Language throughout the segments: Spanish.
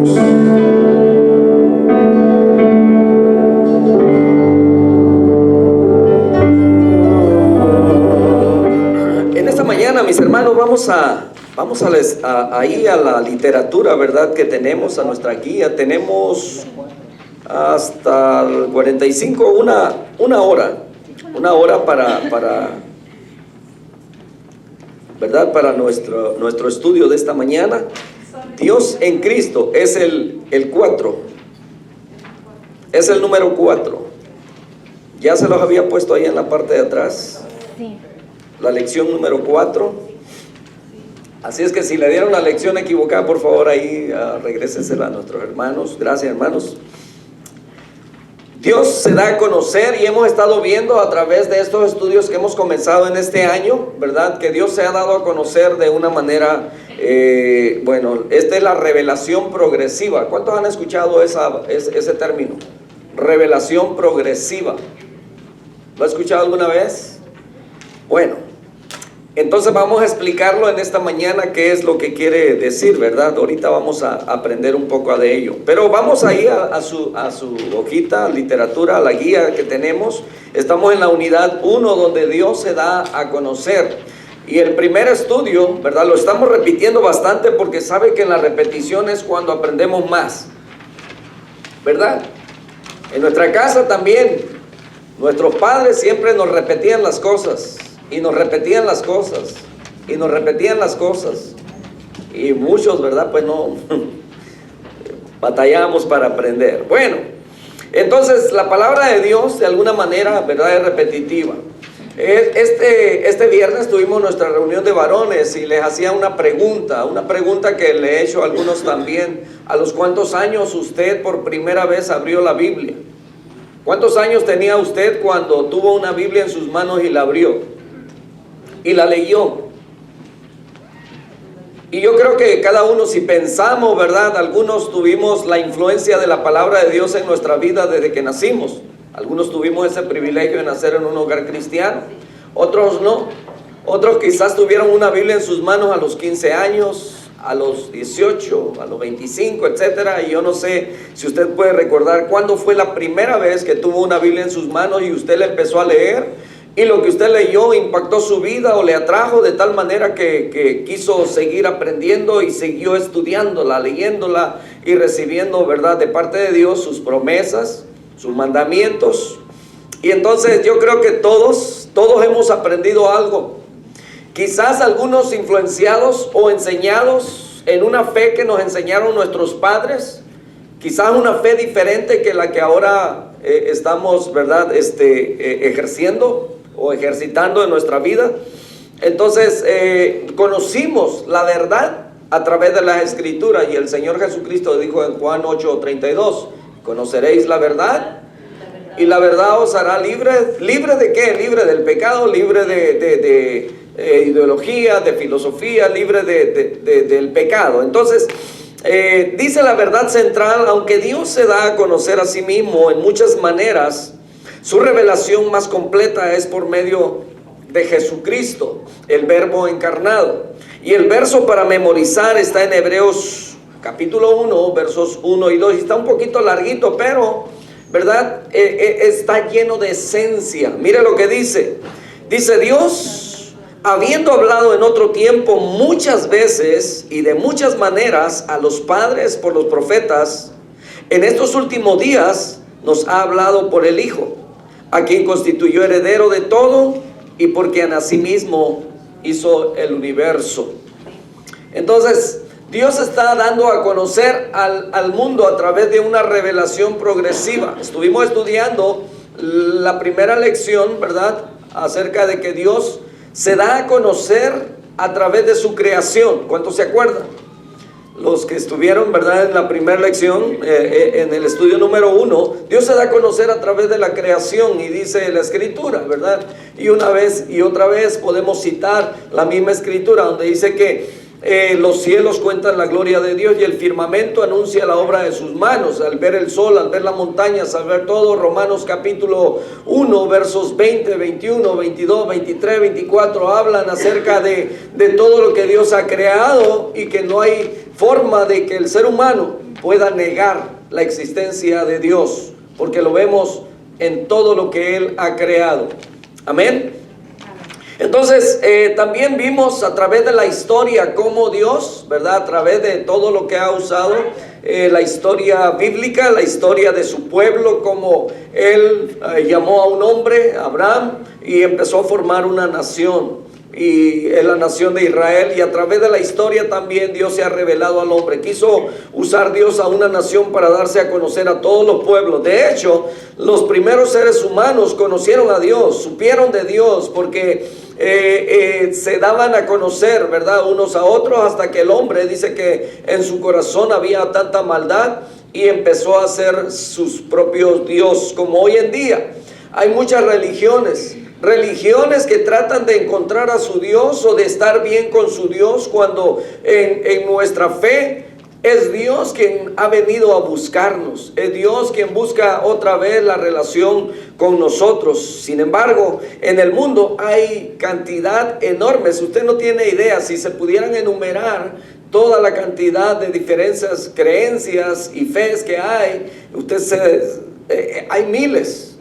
Dios. En esta mañana, mis hermanos, vamos ahí a la literatura, ¿verdad? Que tenemos, a nuestra guía. Tenemos hasta el 45, una hora para ¿verdad? Para nuestro estudio de esta mañana. Dios en Cristo es el 4, es el número 4. Ya se los había puesto ahí en la parte de atrás. Sí. La lección número 4. Así es que si le dieron la lección equivocada, por favor ahí regrésensela a nuestros hermanos. Gracias, hermanos. Dios se da a conocer, y hemos estado viendo a través de estos estudios que hemos comenzado en este año, ¿verdad? Que Dios se ha dado a conocer de una manera, esta es la revelación progresiva. ¿Cuántos han escuchado ese término? Revelación progresiva. ¿Lo ha escuchado alguna vez? Bueno, entonces vamos a explicarlo en esta mañana qué es lo que quiere decir, ¿verdad? Ahorita vamos a aprender un poco de ello. Pero vamos ahí a su hojita, literatura, a la guía que tenemos. Estamos en la unidad 1, donde Dios se da a conocer. Y el primer estudio, ¿verdad? Lo estamos repitiendo bastante porque sabe que en la repetición es cuando aprendemos más, ¿verdad? En nuestra casa también, nuestros padres siempre nos repetían las cosas. Y nos repetían las cosas, y nos repetían las cosas, y muchos, ¿verdad? Pues no, batallamos para aprender. Bueno, entonces la palabra de Dios de alguna manera, ¿verdad? Es repetitiva. Este viernes tuvimos nuestra reunión de varones y les hacía una pregunta que le he hecho a algunos también. ¿A los cuántos años usted por primera vez abrió la Biblia? ¿Cuántos años tenía usted cuando tuvo una Biblia en sus manos y la abrió? Y la leyó. Y yo creo que cada uno, si pensamos, ¿verdad? Algunos tuvimos la influencia de la palabra de Dios en nuestra vida desde que nacimos. Algunos tuvimos ese privilegio de nacer en un hogar cristiano, otros no. Otros quizás tuvieron una Biblia en sus manos a los 15 años, a los 18, a los 25, etcétera. Y yo no sé si usted puede recordar cuándo fue la primera vez que tuvo una Biblia en sus manos y usted la empezó a leer. Y lo que usted leyó impactó su vida o le atrajo de tal manera que quiso seguir aprendiendo y siguió estudiándola, leyéndola y recibiendo, ¿verdad?, de parte de Dios sus promesas, sus mandamientos. Y entonces yo creo que todos hemos aprendido algo. Quizás algunos influenciados o enseñados en una fe que nos enseñaron nuestros padres. Quizás una fe diferente que la que ahora estamos, ¿verdad?, ejerciendo o ejercitando en nuestra vida. Entonces conocimos la verdad a través de las Escrituras, y el Señor Jesucristo dijo en Juan 8:32: conoceréis la verdad y la verdad os hará libres. ¿Libre de qué? Libre del pecado, libre de ideología, de filosofía, libre del pecado. Entonces dice la verdad central: aunque Dios se da a conocer a sí mismo en muchas maneras, su revelación más completa es por medio de Jesucristo, el Verbo encarnado. Y el verso para memorizar está en Hebreos capítulo 1, versos 1 y 2. Y está un poquito larguito, pero, ¿verdad? Está lleno de esencia. Mire lo que dice. Dice: Dios, habiendo hablado en otro tiempo muchas veces y de muchas maneras a los padres por los profetas, en estos últimos días nos ha hablado por el Hijo, a quien constituyó heredero de todo y por quien asimismo hizo el universo. Entonces Dios está dando a conocer al mundo a través de una revelación progresiva. Estuvimos estudiando la primera lección, ¿verdad?, acerca de que Dios se da a conocer a través de su creación. ¿Cuántos se acuerdan? Los que estuvieron, ¿verdad?, en la primera lección, en el estudio número 1, Dios se da a conocer a través de la creación, y dice la Escritura, ¿verdad? Y una vez y otra vez podemos citar la misma Escritura, donde dice que los cielos cuentan la gloria de Dios y el firmamento anuncia la obra de sus manos. Al ver el sol, al ver las montañas, al ver todo. Romanos capítulo 1, versos 20, 21, 22, 23, 24 hablan acerca de todo lo que Dios ha creado, y que no hay forma de que el ser humano pueda negar la existencia de Dios, porque lo vemos en todo lo que Él ha creado. Amén. Entonces, también vimos a través de la historia cómo Dios, ¿verdad? A través de todo lo que ha usado, la historia bíblica, la historia de su pueblo, cómo Él llamó a un hombre, Abraham, y empezó a formar una nación. Y en la nación de Israel, y a través de la historia también Dios se ha revelado al hombre. Quiso usar Dios a una nación para darse a conocer a todos los pueblos. De hecho, los primeros seres humanos conocieron a Dios, supieron de Dios, porque se daban a conocer, ¿verdad?, unos a otros, hasta que el hombre dice que en su corazón había tanta maldad y empezó a hacer sus propios dios, como hoy en día. Hay muchas religiones que tratan de encontrar a su Dios o de estar bien con su Dios, cuando en nuestra fe es Dios quien ha venido a buscarnos, es Dios quien busca otra vez la relación con nosotros. Sin embargo, en el mundo hay cantidad enorme, si usted no tiene idea, si se pudieran enumerar toda la cantidad de diferentes creencias y fes que hay, hay miles.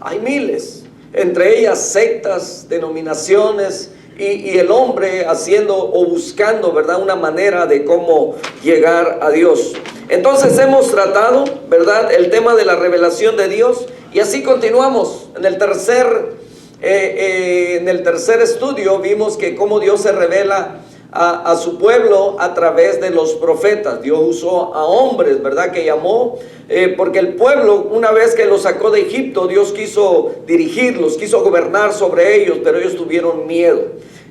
Entre ellas sectas, denominaciones, y el hombre haciendo o buscando, ¿verdad?, una manera de cómo llegar a Dios. Entonces hemos tratado, ¿verdad?, el tema de la revelación de Dios, y así continuamos. En el tercer estudio vimos que cómo Dios se revela a su pueblo a través de los profetas. Dios usó a hombres, ¿verdad?, que llamó, porque el pueblo, una vez que los sacó de Egipto, Dios quiso dirigirlos, quiso gobernar sobre ellos, pero ellos tuvieron miedo.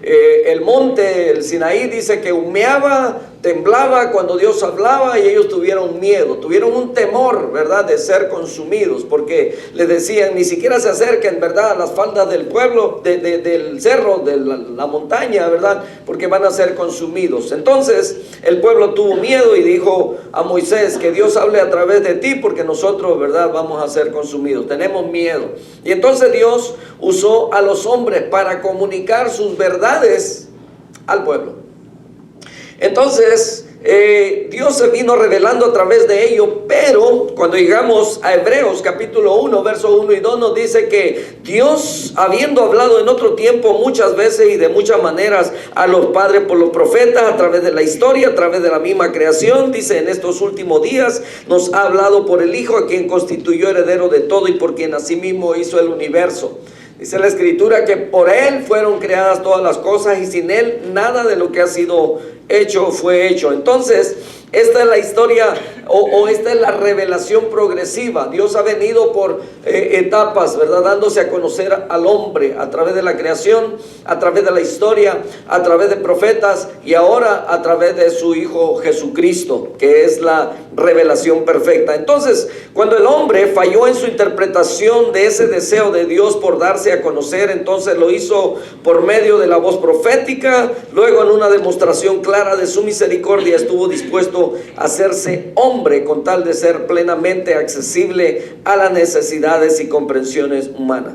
El monte, el Sinaí, dice que humeaba, temblaba cuando Dios hablaba, y ellos tuvieron miedo, tuvieron un temor, ¿verdad?, de ser consumidos, porque les decían, ni siquiera se acerquen, ¿verdad?, a las faldas del pueblo, del cerro, de la montaña, ¿verdad?, porque van a ser consumidos. Entonces el pueblo tuvo miedo y dijo a Moisés, que Dios hable a través de ti, porque nosotros, ¿verdad?, vamos a ser consumidos, tenemos miedo. Y entonces Dios usó a los hombres para comunicar sus verdades al pueblo. Entonces Dios se vino revelando a través de ello, pero cuando llegamos a Hebreos capítulo 1, verso 1 y 2, nos dice que Dios, habiendo hablado en otro tiempo muchas veces y de muchas maneras a los padres por los profetas, a través de la historia, a través de la misma creación, dice, en estos últimos días nos ha hablado por el Hijo, a quien constituyó heredero de todo y por quien asimismo hizo el universo. Dice la Escritura que por Él fueron creadas todas las cosas, y sin Él nada de lo que ha sido hecho fue hecho. Entonces, esta es la historia, o esta es la revelación progresiva. Dios ha venido por etapas, ¿verdad?, dándose a conocer al hombre a través de la creación, a través de la historia, a través de profetas, y ahora a través de su Hijo Jesucristo, que es la revelación perfecta. Entonces, cuando el hombre falló en su interpretación de ese deseo de Dios por darse a conocer, entonces lo hizo por medio de la voz profética. Luego, en una demostración clara de su misericordia, estuvo dispuesto a hacerse hombre con tal de ser plenamente accesible a las necesidades y comprensiones humanas.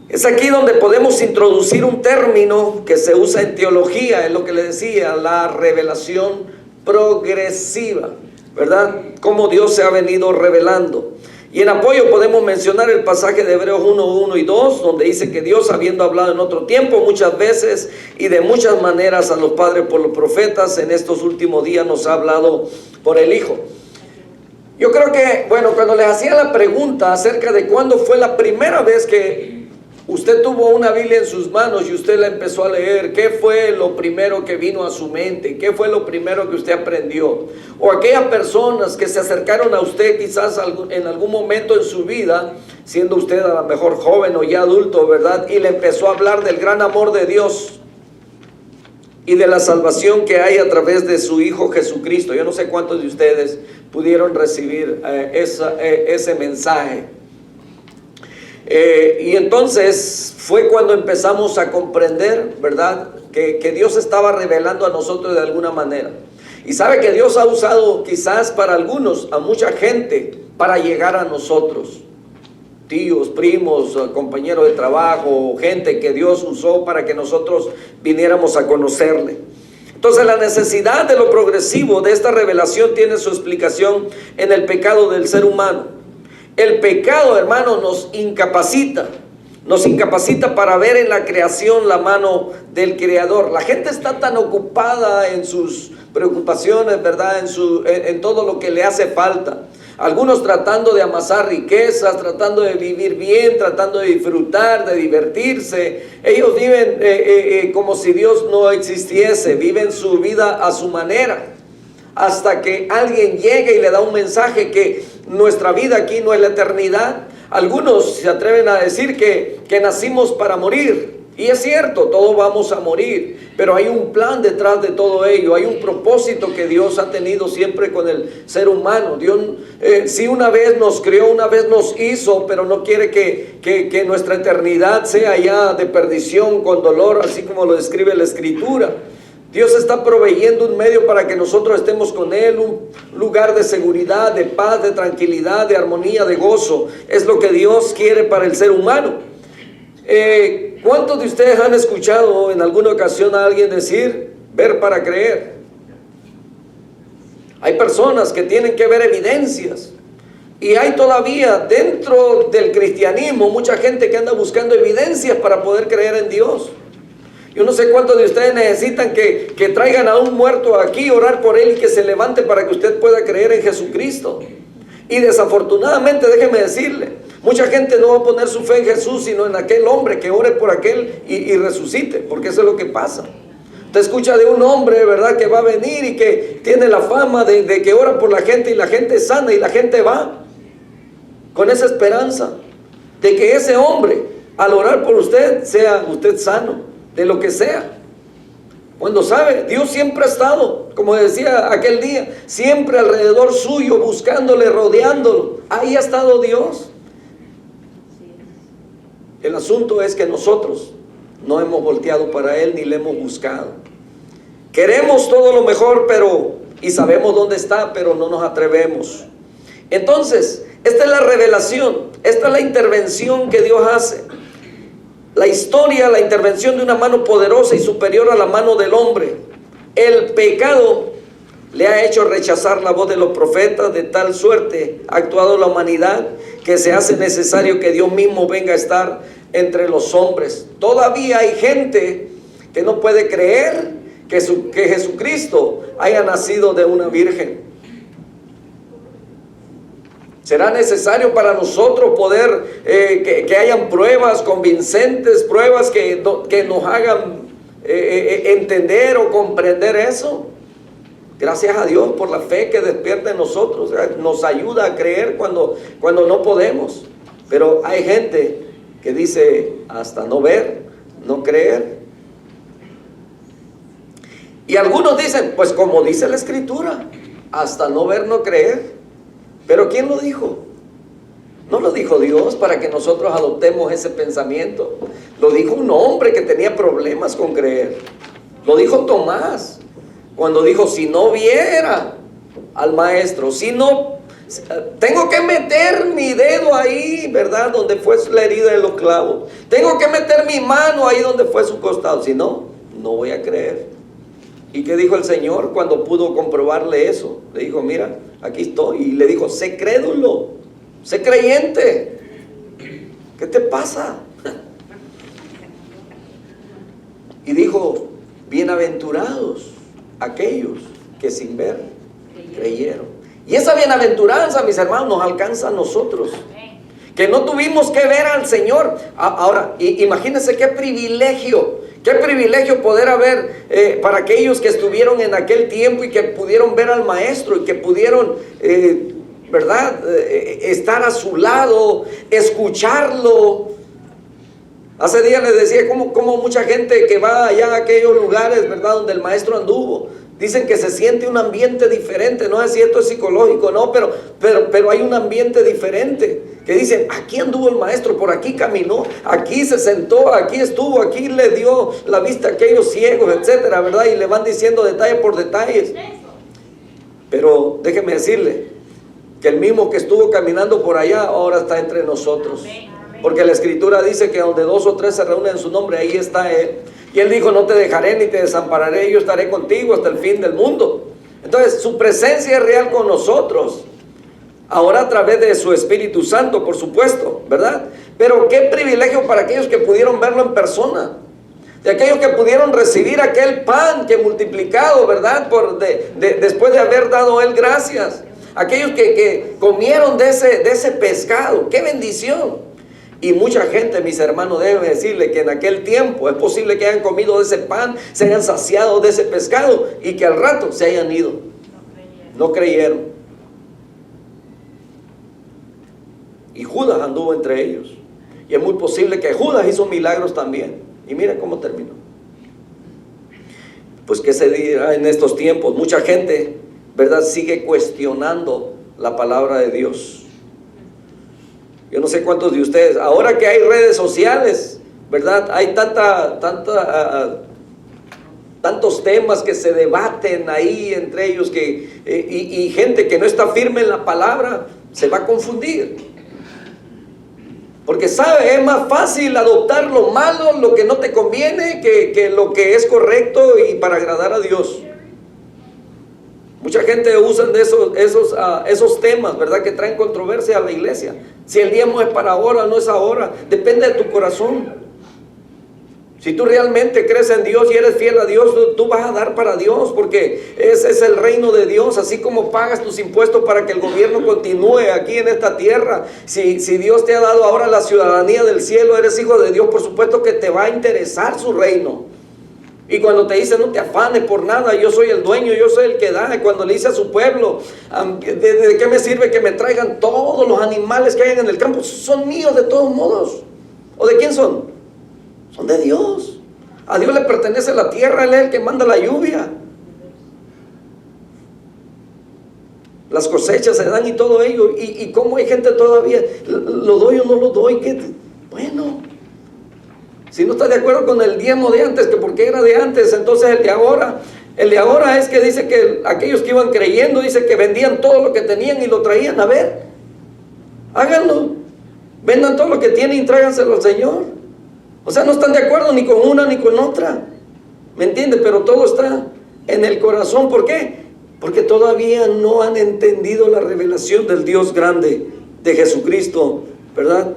Es aquí donde podemos introducir un término que se usa en teología, es lo que le decía, la revelación progresiva, ¿verdad? Cómo Dios se ha venido revelando. Y en apoyo podemos mencionar el pasaje de Hebreos 1, 1 y 2, donde dice que Dios, habiendo hablado en otro tiempo muchas veces y de muchas maneras a los padres por los profetas, en estos últimos días nos ha hablado por el Hijo. Yo creo que, bueno, cuando les hacía la pregunta acerca de cuándo fue la primera vez que usted tuvo una Biblia en sus manos y usted la empezó a leer, ¿qué fue lo primero que vino a su mente? ¿Qué fue lo primero que usted aprendió? O aquellas personas que se acercaron a usted quizás en algún momento en su vida, siendo usted a lo mejor joven o ya adulto, ¿verdad?, y le empezó a hablar del gran amor de Dios y de la salvación que hay a través de su Hijo Jesucristo. Yo no sé cuántos de ustedes pudieron recibir ese mensaje. Y entonces fue cuando empezamos a comprender, ¿verdad?, que Dios estaba revelando a nosotros de alguna manera. Y sabe que Dios ha usado quizás para algunos, a mucha gente, para llegar a nosotros. Tíos, primos, compañeros de trabajo, gente que Dios usó para que nosotros viniéramos a conocerle. Entonces la necesidad de lo progresivo de esta revelación tiene su explicación en el pecado del ser humano. El pecado, hermano, nos incapacita para ver en la creación la mano del Creador. La gente está tan ocupada en sus preocupaciones, ¿verdad? En todo lo que le hace falta. Algunos tratando de amasar riquezas, tratando de vivir bien, tratando de disfrutar, de divertirse. Ellos viven como si Dios no existiese, viven su vida a su manera. Hasta que alguien llegue y le da un mensaje que nuestra vida aquí no es la eternidad. Algunos se atreven a decir que nacimos para morir. Y es cierto, todos vamos a morir, pero hay un plan detrás de todo ello, hay un propósito que Dios ha tenido siempre con el ser humano. Dios sí una vez nos creó, una vez nos hizo, pero no quiere que nuestra eternidad sea ya de perdición, con dolor, así como lo describe la Escritura. Dios está proveyendo un medio para que nosotros estemos con Él, un lugar de seguridad, de paz, de tranquilidad, de armonía, de gozo. Es lo que Dios quiere para el ser humano. ¿Cuántos de ustedes han escuchado en alguna ocasión a alguien decir, ver para creer? Hay personas que tienen que ver evidencias. Y hay todavía dentro del cristianismo mucha gente que anda buscando evidencias para poder creer en Dios. Yo no sé cuántos de ustedes necesitan que traigan a un muerto aquí, orar por él y que se levante para que usted pueda creer en Jesucristo. Y desafortunadamente, déjeme decirle, mucha gente no va a poner su fe en Jesús, sino en aquel hombre que ore por aquel y resucite, porque eso es lo que pasa. Usted escucha de un hombre, ¿verdad?, que va a venir y que tiene la fama de que ora por la gente y la gente es sana y la gente va con esa esperanza de que ese hombre, al orar por usted, sea usted sano de lo que sea. Cuando sabe, Dios siempre ha estado, como decía aquel día, siempre alrededor suyo, buscándole, rodeándolo. Ahí ha estado Dios. El asunto es que nosotros no hemos volteado para Él ni le hemos buscado. Queremos todo lo mejor, y sabemos dónde está, pero no nos atrevemos. Entonces, esta es la revelación, esta es la intervención que Dios hace. La historia, la intervención de una mano poderosa y superior a la mano del hombre. El pecado le ha hecho rechazar la voz de los profetas, de tal suerte ha actuado la humanidad que se hace necesario que Dios mismo venga a estar entre los hombres. Todavía hay gente que no puede creer que Jesucristo haya nacido de una virgen. Será necesario para nosotros poder que hayan pruebas convincentes, pruebas que nos hagan entender o comprender eso. Gracias a Dios por la fe que despierta en nosotros. Nos ayuda a creer cuando no podemos. Pero hay gente que dice hasta no ver, no creer. Y algunos dicen, pues como dice la Escritura, hasta no ver, no creer. Pero ¿quién lo dijo? No lo dijo Dios para que nosotros adoptemos ese pensamiento. Lo dijo un hombre que tenía problemas con creer. Lo dijo Tomás, cuando dijo, si no viera al maestro, si no, tengo que meter mi dedo ahí, ¿verdad?, donde fue la herida de los clavos. Tengo que meter mi mano ahí donde fue su costado. Si no, no voy a creer. ¿Y qué dijo el Señor cuando pudo comprobarle eso? Le dijo, mira, aquí estoy. Y le dijo, sé crédulo, sé creyente. ¿Qué te pasa? Y dijo, bienaventurados aquellos que sin ver creyeron. Y esa bienaventuranza, mis hermanos, nos alcanza a nosotros, que no tuvimos que ver al Señor. Ahora, imagínense qué privilegio poder haber para aquellos que estuvieron en aquel tiempo y que pudieron ver al Maestro y que pudieron, ¿verdad?, estar a su lado, escucharlo. Hace días les decía cómo mucha gente que va allá a aquellos lugares, ¿verdad?, donde el Maestro anduvo, dicen que se siente un ambiente diferente. No sé si esto es psicológico, no, pero hay un ambiente diferente. Que dicen, aquí anduvo el Maestro, por aquí caminó, aquí se sentó, aquí estuvo, aquí le dio la vista a aquellos ciegos, etcétera, ¿verdad? Y le van diciendo detalle por detalles. Pero déjeme decirle que el mismo que estuvo caminando por allá ahora está entre nosotros. Porque la Escritura dice que donde 2 o 3 se reúnen en su nombre, ahí está Él. Y Él dijo, no te dejaré ni te desampararé, yo estaré contigo hasta el fin del mundo. Entonces, su presencia es real con nosotros. Ahora a través de su Espíritu Santo, por supuesto, ¿verdad? Pero qué privilegio para aquellos que pudieron verlo en persona. De aquellos que pudieron recibir aquel pan que multiplicado, ¿verdad? Después de haber dado Él gracias. Aquellos que comieron de ese pescado. ¡Qué bendición! Y mucha gente, mis hermanos, deben decirle que en aquel tiempo es posible que hayan comido de ese pan, se hayan saciado de ese pescado y que al rato se hayan ido. No creyeron. Y Judas anduvo entre ellos. Y es muy posible que Judas hizo milagros también. Y mira cómo terminó. Pues qué se dirá en estos tiempos. Mucha gente, ¿verdad?, sigue cuestionando la palabra de Dios. Yo no sé cuántos de ustedes, ahora que hay redes sociales, ¿verdad?, hay tantos temas que se debaten ahí entre ellos y gente que no está firme en la palabra se va a confundir. Porque sabe, es más fácil adoptar lo malo, lo que no te conviene, que lo que es correcto y para agradar a Dios. Mucha gente usa de esos temas, ¿verdad?, que traen controversia a la iglesia. Si el diezmo es para ahora o no es ahora, depende de tu corazón. Si tú realmente crees en Dios y eres fiel a Dios, tú vas a dar para Dios, porque ese es el reino de Dios. Así como pagas tus impuestos para que el gobierno continúe aquí en esta tierra, si Dios te ha dado ahora la ciudadanía del cielo, eres hijo de Dios, por supuesto que te va a interesar su reino. Y cuando te dice, no te afanes por nada, yo soy el dueño, yo soy el que da. Y cuando le dice a su pueblo, ¿de qué me sirve que me traigan todos los animales que hay en el campo? Son míos de todos modos. ¿O de quién son? Son de Dios. A Dios le pertenece la tierra, Él es el que manda la lluvia. Las cosechas se dan y todo ello. Y cómo hay gente todavía, ¿lo doy o no lo doy? Bueno, si no está de acuerdo con el diezmo de antes, que porque era de antes, entonces el de ahora es que dice que aquellos que iban creyendo, dice que vendían todo lo que tenían y lo traían. A ver, háganlo, vendan todo lo que tienen y tráiganselo al Señor. O sea, no están de acuerdo ni con una ni con otra, ¿me entiende? Pero todo está en el corazón. ¿Por qué? Porque todavía no han entendido la revelación del Dios grande, de Jesucristo, ¿verdad?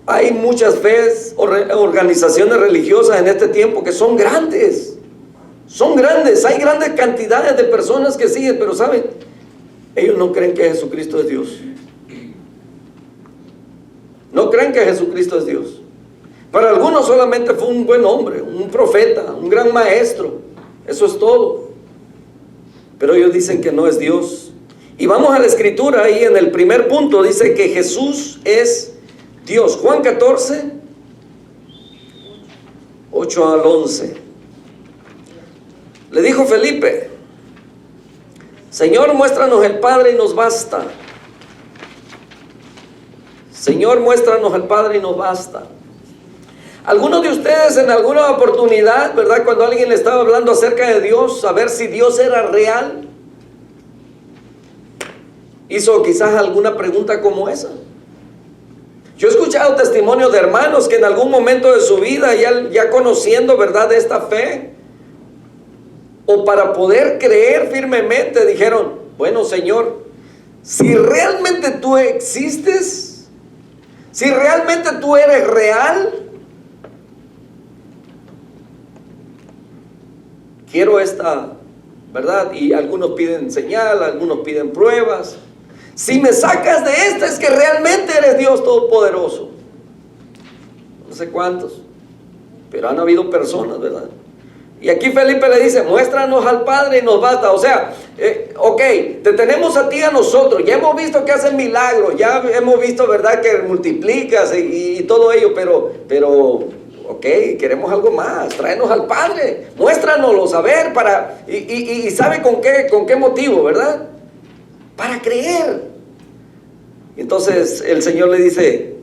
Hay muchas fees o organizaciones religiosas en este tiempo que son grandes. Hay grandes cantidades de personas que siguen, pero ¿saben? Ellos no creen que Jesucristo es Dios. No creen que Jesucristo es Dios. Para algunos solamente fue un buen hombre, un profeta, un gran maestro. Eso es todo. Pero ellos dicen que no es Dios. Y vamos a la escritura, ahí en el primer punto dice que Jesús es Dios. Juan 14, 8 al 11. Le dijo Felipe, Señor, muéstranos el Padre y nos basta. Señor, muéstranos al Padre y nos basta. Algunos de ustedes en alguna oportunidad, ¿verdad?, cuando alguien le estaba hablando acerca de Dios, a ver si Dios era real, hizo quizás alguna pregunta como esa. Yo he escuchado testimonios de hermanos que en algún momento de su vida, ya conociendo, ¿verdad?, de esta fe, o para poder creer firmemente, dijeron, bueno, Señor, si realmente tú existes, si realmente tú eres real, quiero esta, ¿verdad? Y algunos piden señal, algunos piden pruebas. Si me sacas de esta, es que realmente eres Dios Todopoderoso. No sé cuántos, pero han habido personas, ¿verdad? Y aquí Felipe le dice, muéstranos al Padre y nos basta. O sea, ok, te tenemos a ti, a nosotros. Ya hemos visto que haces milagros, ya hemos visto, ¿verdad?, que multiplicas y todo ello, pero ok, queremos algo más. Tráenos al Padre, muéstranoslo, a ver, y sabe con qué motivo, ¿verdad? Para creer. Entonces el Señor le dice,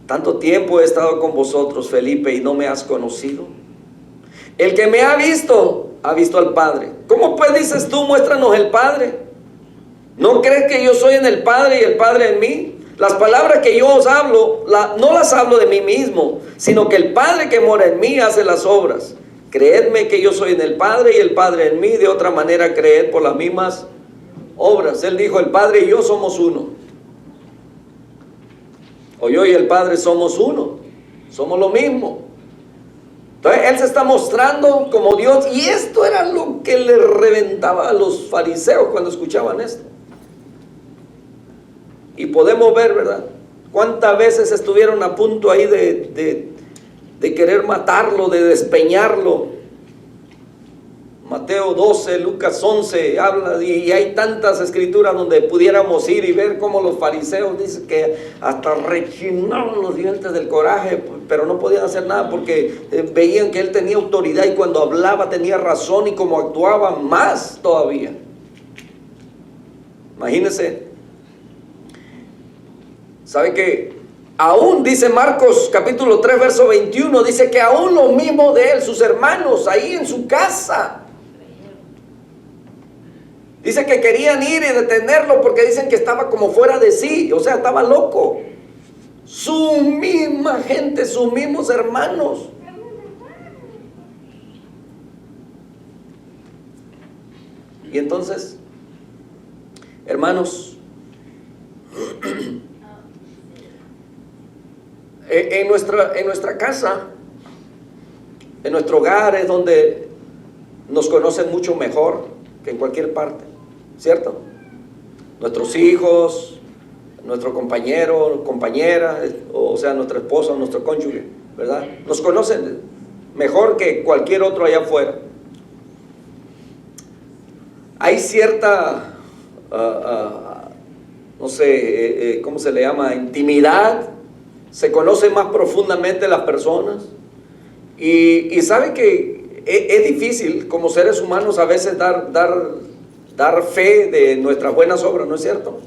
tanto tiempo he estado con vosotros, Felipe, y no me has conocido. El que me ha visto al Padre. ¿Cómo pues dices tú, muéstranos el Padre? ¿No crees que yo soy en el Padre y el Padre en mí? Las palabras que yo os hablo, no las hablo de mí mismo, sino que el Padre que mora en mí hace las obras. Creedme que yo soy en el Padre y el Padre en mí, de otra manera creed por las mismas obras. Él dijo, el Padre y yo somos uno. O yo y el Padre somos uno, somos lo mismo. Entonces Él se está mostrando como Dios, y esto era lo que le reventaba a los fariseos cuando escuchaban esto. Y podemos ver, ¿verdad?, cuántas veces estuvieron a punto ahí de querer matarlo, de despeñarlo. Mateo 12, Lucas 11 habla, y hay tantas escrituras donde pudiéramos ir y ver cómo los fariseos dicen que hasta rechinaron los dientes del coraje, pero no podían hacer nada porque veían que él tenía autoridad, y cuando hablaba tenía razón, y como actuaba más todavía. Imagínense. ¿Sabe que aún dice Marcos capítulo 3 verso 21, dice que aún lo mismo de él, sus hermanos ahí en su casa, dice que querían ir y detenerlo porque dicen que estaba como fuera de sí, o sea, estaba loco. Su misma gente, sus mismos hermanos. Y entonces, hermanos, en nuestra casa, en nuestro hogar es donde nos conocen mucho mejor que en cualquier parte, ¿cierto? Nuestros hijos, nuestro compañero, compañera, o sea, nuestra esposa, nuestro cónyuge, ¿verdad? Nos conocen mejor que cualquier otro allá afuera. Hay cierta, no sé, ¿cómo se le llama? Intimidad. Se conocen más profundamente las personas. Y sabe que es difícil como seres humanos a veces dar fe de nuestras buenas obras, ¿no es cierto?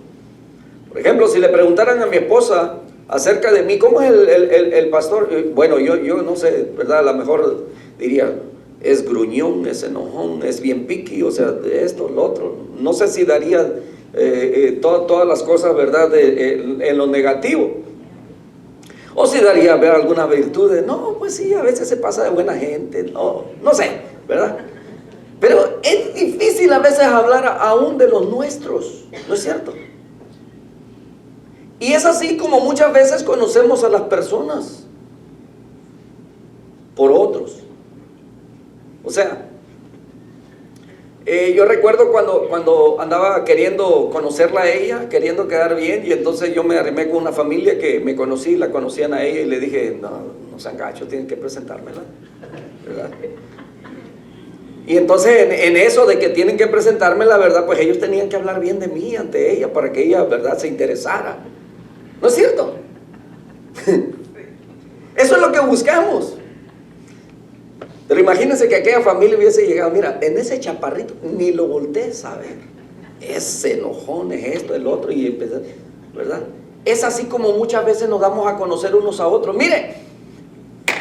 Por ejemplo, si le preguntaran a mi esposa acerca de mí, ¿cómo es el pastor? Bueno, yo no sé, ¿verdad? A lo mejor diría, es gruñón, es enojón, es bien piqui, o sea, esto, lo otro. No sé si daría todas las cosas, ¿verdad?, en lo negativo. O si daría ver algunas virtudes. No, pues sí, a veces se pasa de buena gente. No sé, ¿verdad? Pero es difícil a veces hablar aún de los nuestros, ¿no es cierto? Y es así como muchas veces conocemos a las personas por otros. O sea, yo recuerdo cuando andaba queriendo conocerla a ella, queriendo quedar bien, y entonces yo me arrimé con una familia que me conocí, la conocían a ella, y le dije, no sean gachos, tienen que presentármela, ¿verdad? Y entonces en eso de que tienen que presentarme, la verdad, pues ellos tenían que hablar bien de mí ante ella para que ella, ¿verdad?, se interesara. ¿No es cierto? Eso es lo que buscamos. Pero imagínense que aquella familia hubiese llegado, mira, en ese chaparrito, ni lo voltees a ver. Ese enojón es esto, el otro, y empezar, ¿verdad? Es así como muchas veces nos damos a conocer unos a otros. Mire,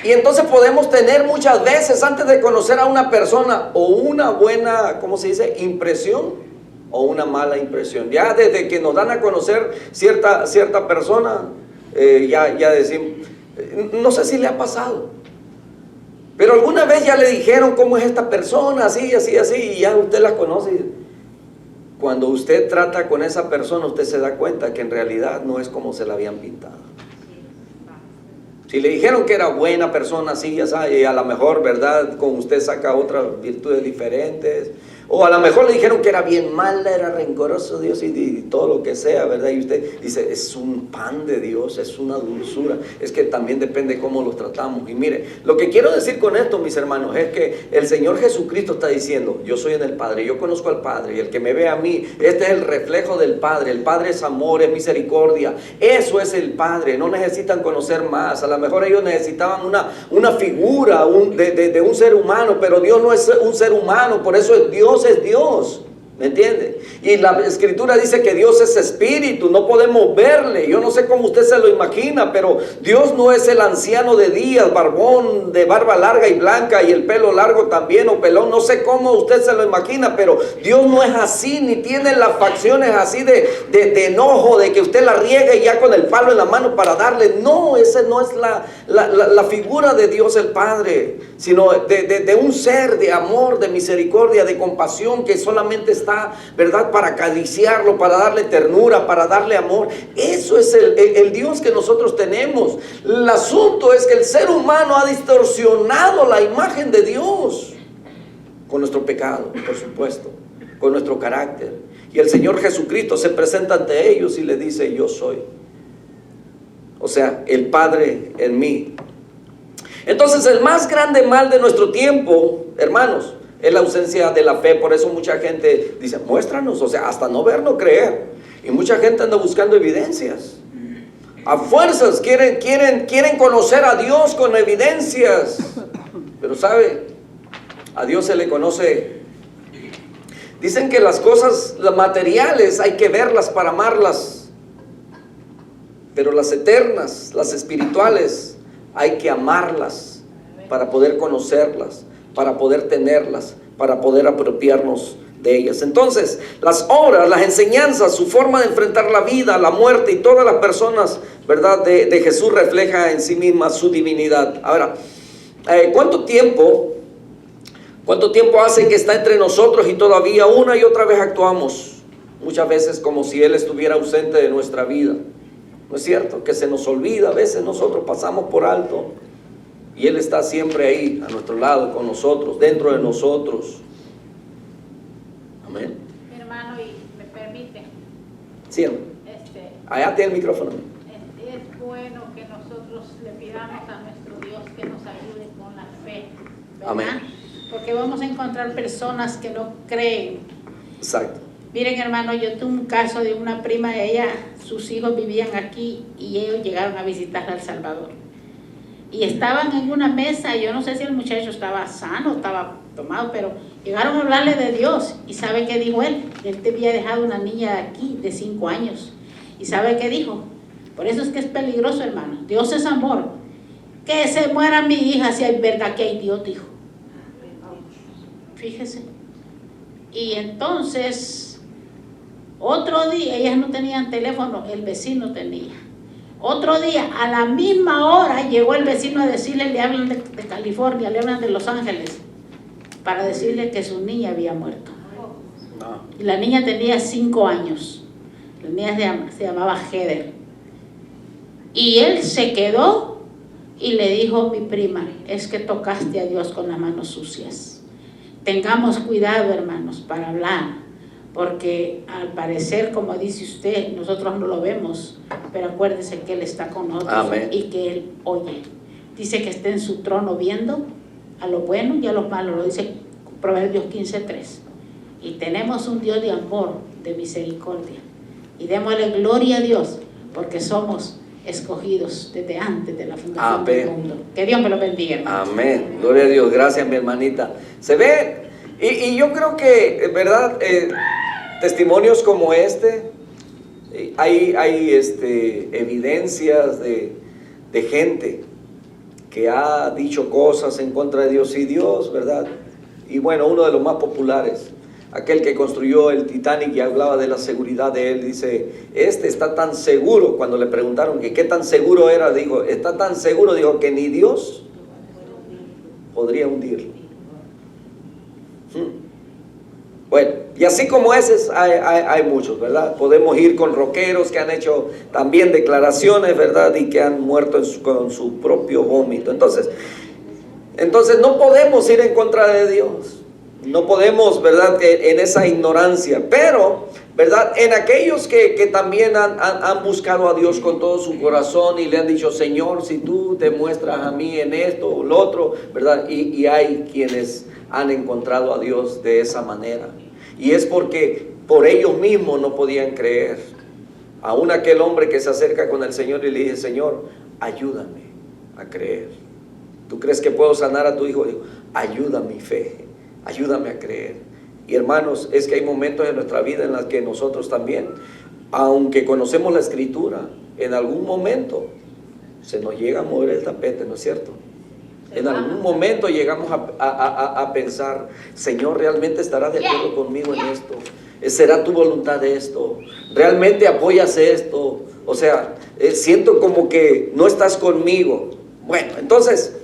y entonces podemos tener muchas veces, antes de conocer a una persona, o una buena, ¿cómo se dice?, impresión, o una mala impresión. Ya desde que nos dan a conocer cierta persona, ya decimos, no sé si le ha pasado, pero alguna vez ya le dijeron cómo es esta persona, así, y ya usted la conoce. Cuando usted trata con esa persona, usted se da cuenta que en realidad no es como se la habían pintado. Si le dijeron que era buena persona, así, ya sabe, y a lo mejor, ¿verdad?, con usted saca otras virtudes diferentes. O a lo mejor le dijeron que era bien mala, era rencoroso Dios y todo lo que sea, ¿verdad? Y usted dice, es un pan de Dios, es una dulzura. Es que también depende cómo los tratamos. Y mire, lo que quiero decir con esto, mis hermanos, es que el Señor Jesucristo está diciendo, yo soy en el Padre, yo conozco al Padre, y el que me ve a mí, este es el reflejo del Padre. El Padre es amor, es misericordia. Eso es el Padre. No necesitan conocer más. A lo mejor ellos necesitaban una figura de un ser humano, pero Dios no es un ser humano, por eso es Dios. Es Dios. ¿Me entiende? Y la escritura dice que Dios es espíritu, no podemos verle. Yo no sé cómo usted se lo imagina, pero Dios no es el anciano de días, barbón, de barba larga y blanca y el pelo largo también, o pelón. No sé cómo usted se lo imagina, pero Dios no es así, ni tiene las facciones así de enojo, de que usted la riega y ya con el palo en la mano para darle. No, esa no es la figura de Dios el Padre, sino de un ser de amor, de misericordia, de compasión, que solamente está, ¿verdad?, para acariciarlo, para darle ternura, para darle amor. Eso es el Dios que nosotros tenemos. El asunto es que el ser humano ha distorsionado la imagen de Dios con nuestro pecado, por supuesto, con nuestro carácter. Y el Señor Jesucristo se presenta ante ellos y le dice: yo soy. O sea, el Padre en mí. Entonces, el más grande mal de nuestro tiempo, hermanos, es la ausencia de la fe. Por eso mucha gente dice: muéstranos, o sea, hasta no ver, no creer. Y mucha gente anda buscando evidencias. A fuerzas quieren conocer a Dios con evidencias. Pero ¿sabe? A Dios se le conoce. Dicen que las cosas, las materiales, hay que verlas para amarlas. Pero las eternas, las espirituales, hay que amarlas para poder conocerlas, para poder tenerlas, para poder apropiarnos de ellas. Entonces, las obras, las enseñanzas, su forma de enfrentar la vida, la muerte y todas las personas, ¿verdad?, de Jesús refleja en sí misma su divinidad. Ahora, ¿cuánto tiempo hace que está entre nosotros y todavía una y otra vez actuamos? Muchas veces como si Él estuviera ausente de nuestra vida. ¿No es cierto? Que se nos olvida, a veces nosotros pasamos por alto y Él está siempre ahí, a nuestro lado, con nosotros, dentro de nosotros. Amén. Mi hermano, y me permite. Sí, allá tiene el micrófono. Es bueno que nosotros le pidamos a nuestro Dios que nos ayude con la fe, ¿verdad? Amén. Porque vamos a encontrar personas que no creen. Exacto. Miren, hermano, yo tuve un caso de una prima de ella, sus hijos vivían aquí y ellos llegaron a visitar a El Salvador. Y estaban en una mesa, yo no sé si el muchacho estaba sano, estaba tomado, pero llegaron a hablarle de Dios. ¿Y sabe qué dijo él? Él te había dejado una niña de aquí de 5 años. ¿Y sabe qué dijo? Por eso es que es peligroso, hermano. Dios es amor. Que se muera mi hija si hay verdad que hay Dios, dijo. Fíjese. Y entonces, otro día, ellas no tenían teléfono, el vecino tenía. Otro día, a la misma hora, llegó el vecino a decirle, le hablan de California, le hablan de Los Ángeles, para decirle que su niña había muerto. Y la niña tenía 5 años. La niña se llamaba Heather. Y él se quedó y le dijo: mi prima, es que tocaste a Dios con las manos sucias. Tengamos cuidado, hermanos, para hablar, porque al parecer, como dice usted, nosotros no lo vemos, pero acuérdese que Él está con nosotros. Amén. Y que Él oye. Dice que está en su trono viendo a lo bueno y a lo malo, lo dice Proverbios 15:3. Y tenemos un Dios de amor, de misericordia. Y démosle gloria a Dios, porque somos escogidos desde antes de la fundación del mundo. Que Dios me lo bendiga, hermano. Amén. Gloria a Dios. Gracias, mi hermanita. Se ve, y yo creo que, ¿verdad?, testimonios como hay evidencias de gente que ha dicho cosas en contra de Dios y Dios, ¿verdad? Y bueno, uno de los más populares, aquel que construyó el Titanic y hablaba de la seguridad de él, dice: está tan seguro. Cuando le preguntaron que qué tan seguro era, dijo: está tan seguro, dijo, que ni Dios podría hundirlo. Bueno, y así como ese hay muchos, ¿verdad? Podemos ir con rockeros que han hecho también declaraciones, ¿verdad?, y que han muerto con su propio vómito. Entonces no podemos ir en contra de Dios. No podemos, ¿verdad?, en esa ignorancia. Pero, ¿verdad?, en aquellos que también han buscado a Dios con todo su corazón y le han dicho: Señor, si tú te muestras a mí en esto o lo otro, ¿verdad? Y hay quienes han encontrado a Dios de esa manera. Y es porque por ellos mismos no podían creer. Aún aquel hombre que se acerca con el Señor y le dice: Señor, ayúdame a creer. ¿Tú crees que puedo sanar a tu hijo? Digo: ayuda mi fe, ayúdame a creer. Y hermanos, es que hay momentos en nuestra vida en los que nosotros también, aunque conocemos la Escritura, en algún momento se nos llega a mover el tapete, ¿no es cierto? En algún momento llegamos a pensar, Señor, ¿realmente estarás de acuerdo conmigo en esto? ¿Será tu voluntad esto? ¿Realmente apoyas esto? O sea, siento como que no estás conmigo. Bueno, entonces,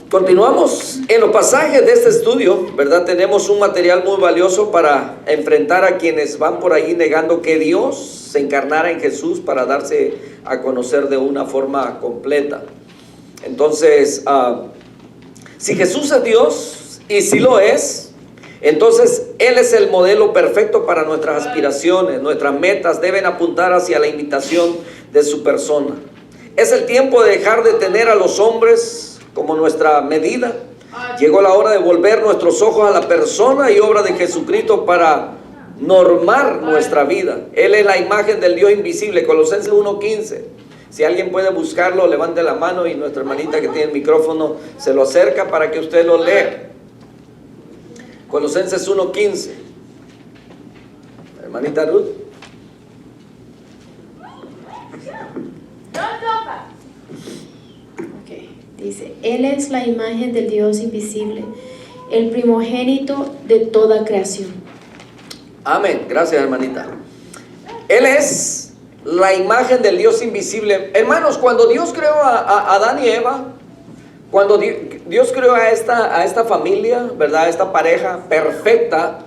continuamos en los pasajes de este estudio, ¿verdad? Tenemos un material muy valioso para enfrentar a quienes van por ahí negando que Dios se encarnara en Jesús para darse a conocer de una forma completa. Entonces, si Jesús es Dios, y si lo es, entonces Él es el modelo perfecto para nuestras aspiraciones. Nuestras metas deben apuntar hacia la imitación de su persona. Es el tiempo de dejar de tener a los hombres como nuestra medida. Llegó la hora de volver nuestros ojos a la persona y obra de Jesucristo para normar nuestra vida. Él es la imagen del Dios invisible. Colosenses 1:15. Si alguien puede buscarlo, levante la mano y nuestra hermanita que tiene el micrófono se lo acerca para que usted lo lea. Colosenses 1:15. Hermanita Ruth. Dice, Él es la imagen del Dios invisible, el primogénito de toda creación. Amén, gracias hermanita. Él es la imagen del Dios invisible. Hermanos, cuando Dios creó a Adán y Eva, cuando Dios creó a esta familia, ¿verdad? A esta pareja perfecta,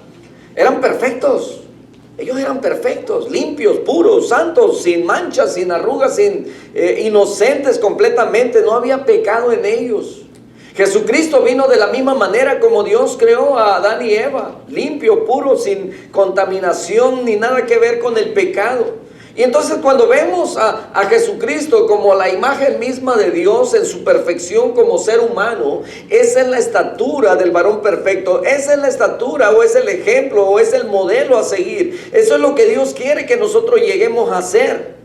eran perfectos. Ellos eran perfectos, limpios, puros, santos, sin manchas, sin arrugas, inocentes completamente. No había pecado en ellos. Jesucristo vino de la misma manera como Dios creó a Adán y Eva, limpio, puro, sin contaminación ni nada que ver con el pecado. Y entonces cuando vemos a Jesucristo como la imagen misma de Dios en su perfección como ser humano, esa es la estatura del varón perfecto, esa es la estatura o es el ejemplo o es el modelo a seguir. Eso es lo que Dios quiere que nosotros lleguemos a ser.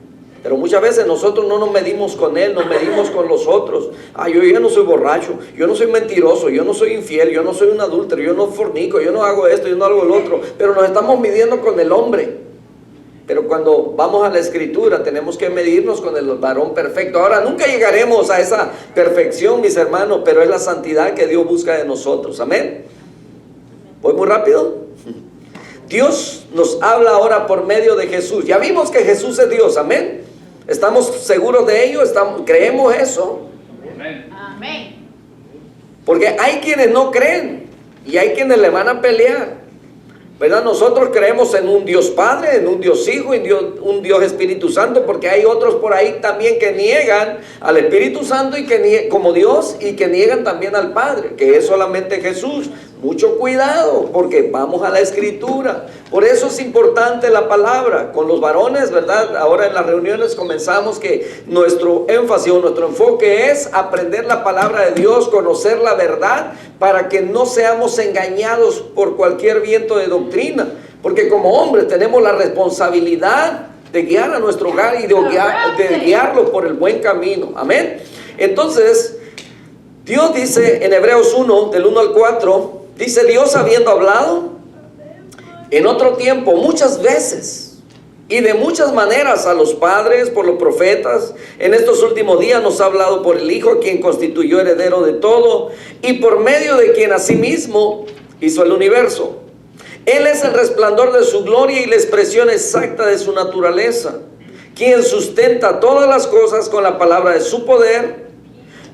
Pero muchas veces nosotros no nos medimos con Él, nos medimos con los otros. Yo ya no soy borracho, yo no soy mentiroso, yo no soy infiel, yo no soy un adúltero, yo no fornico, yo no hago esto, yo no hago lo otro. Pero nos estamos midiendo con el hombre. Pero cuando vamos a la Escritura tenemos que medirnos con el varón perfecto. Ahora, nunca llegaremos a esa perfección, mis hermanos, pero es la santidad que Dios busca de nosotros. Amén. ¿Voy muy rápido? Dios nos habla ahora por medio de Jesús. Ya vimos que Jesús es Dios. Amén. ¿Estamos seguros de ello? ¿Creemos eso? Amén. Porque hay quienes no creen y hay quienes le van a pelear, ¿verdad? Nosotros creemos en un Dios Padre, en un Dios Hijo, en un Dios Espíritu Santo, porque hay otros por ahí también que niegan al Espíritu Santo y como Dios, y que niegan también al Padre, que es solamente Jesús. Mucho cuidado, porque vamos a la Escritura. Por eso es importante la palabra. Con los varones, ¿verdad? Ahora en las reuniones comenzamos que nuestro énfasis o nuestro enfoque es aprender la palabra de Dios, conocer la verdad, para que no seamos engañados por cualquier viento de doctrina. Porque como hombres tenemos la responsabilidad de guiar a nuestro hogar y de guiarlo por el buen camino. Amén. Entonces, Dios dice en Hebreos 1, del 1 al 4, dice: Dios habiendo hablado en otro tiempo muchas veces y de muchas maneras a los padres por los profetas, en estos últimos días nos ha hablado por el Hijo, quien constituyó heredero de todo y por medio de quien asimismo hizo el universo. Él es el resplandor de su gloria y la expresión exacta de su naturaleza, quien sustenta todas las cosas con la palabra de su poder.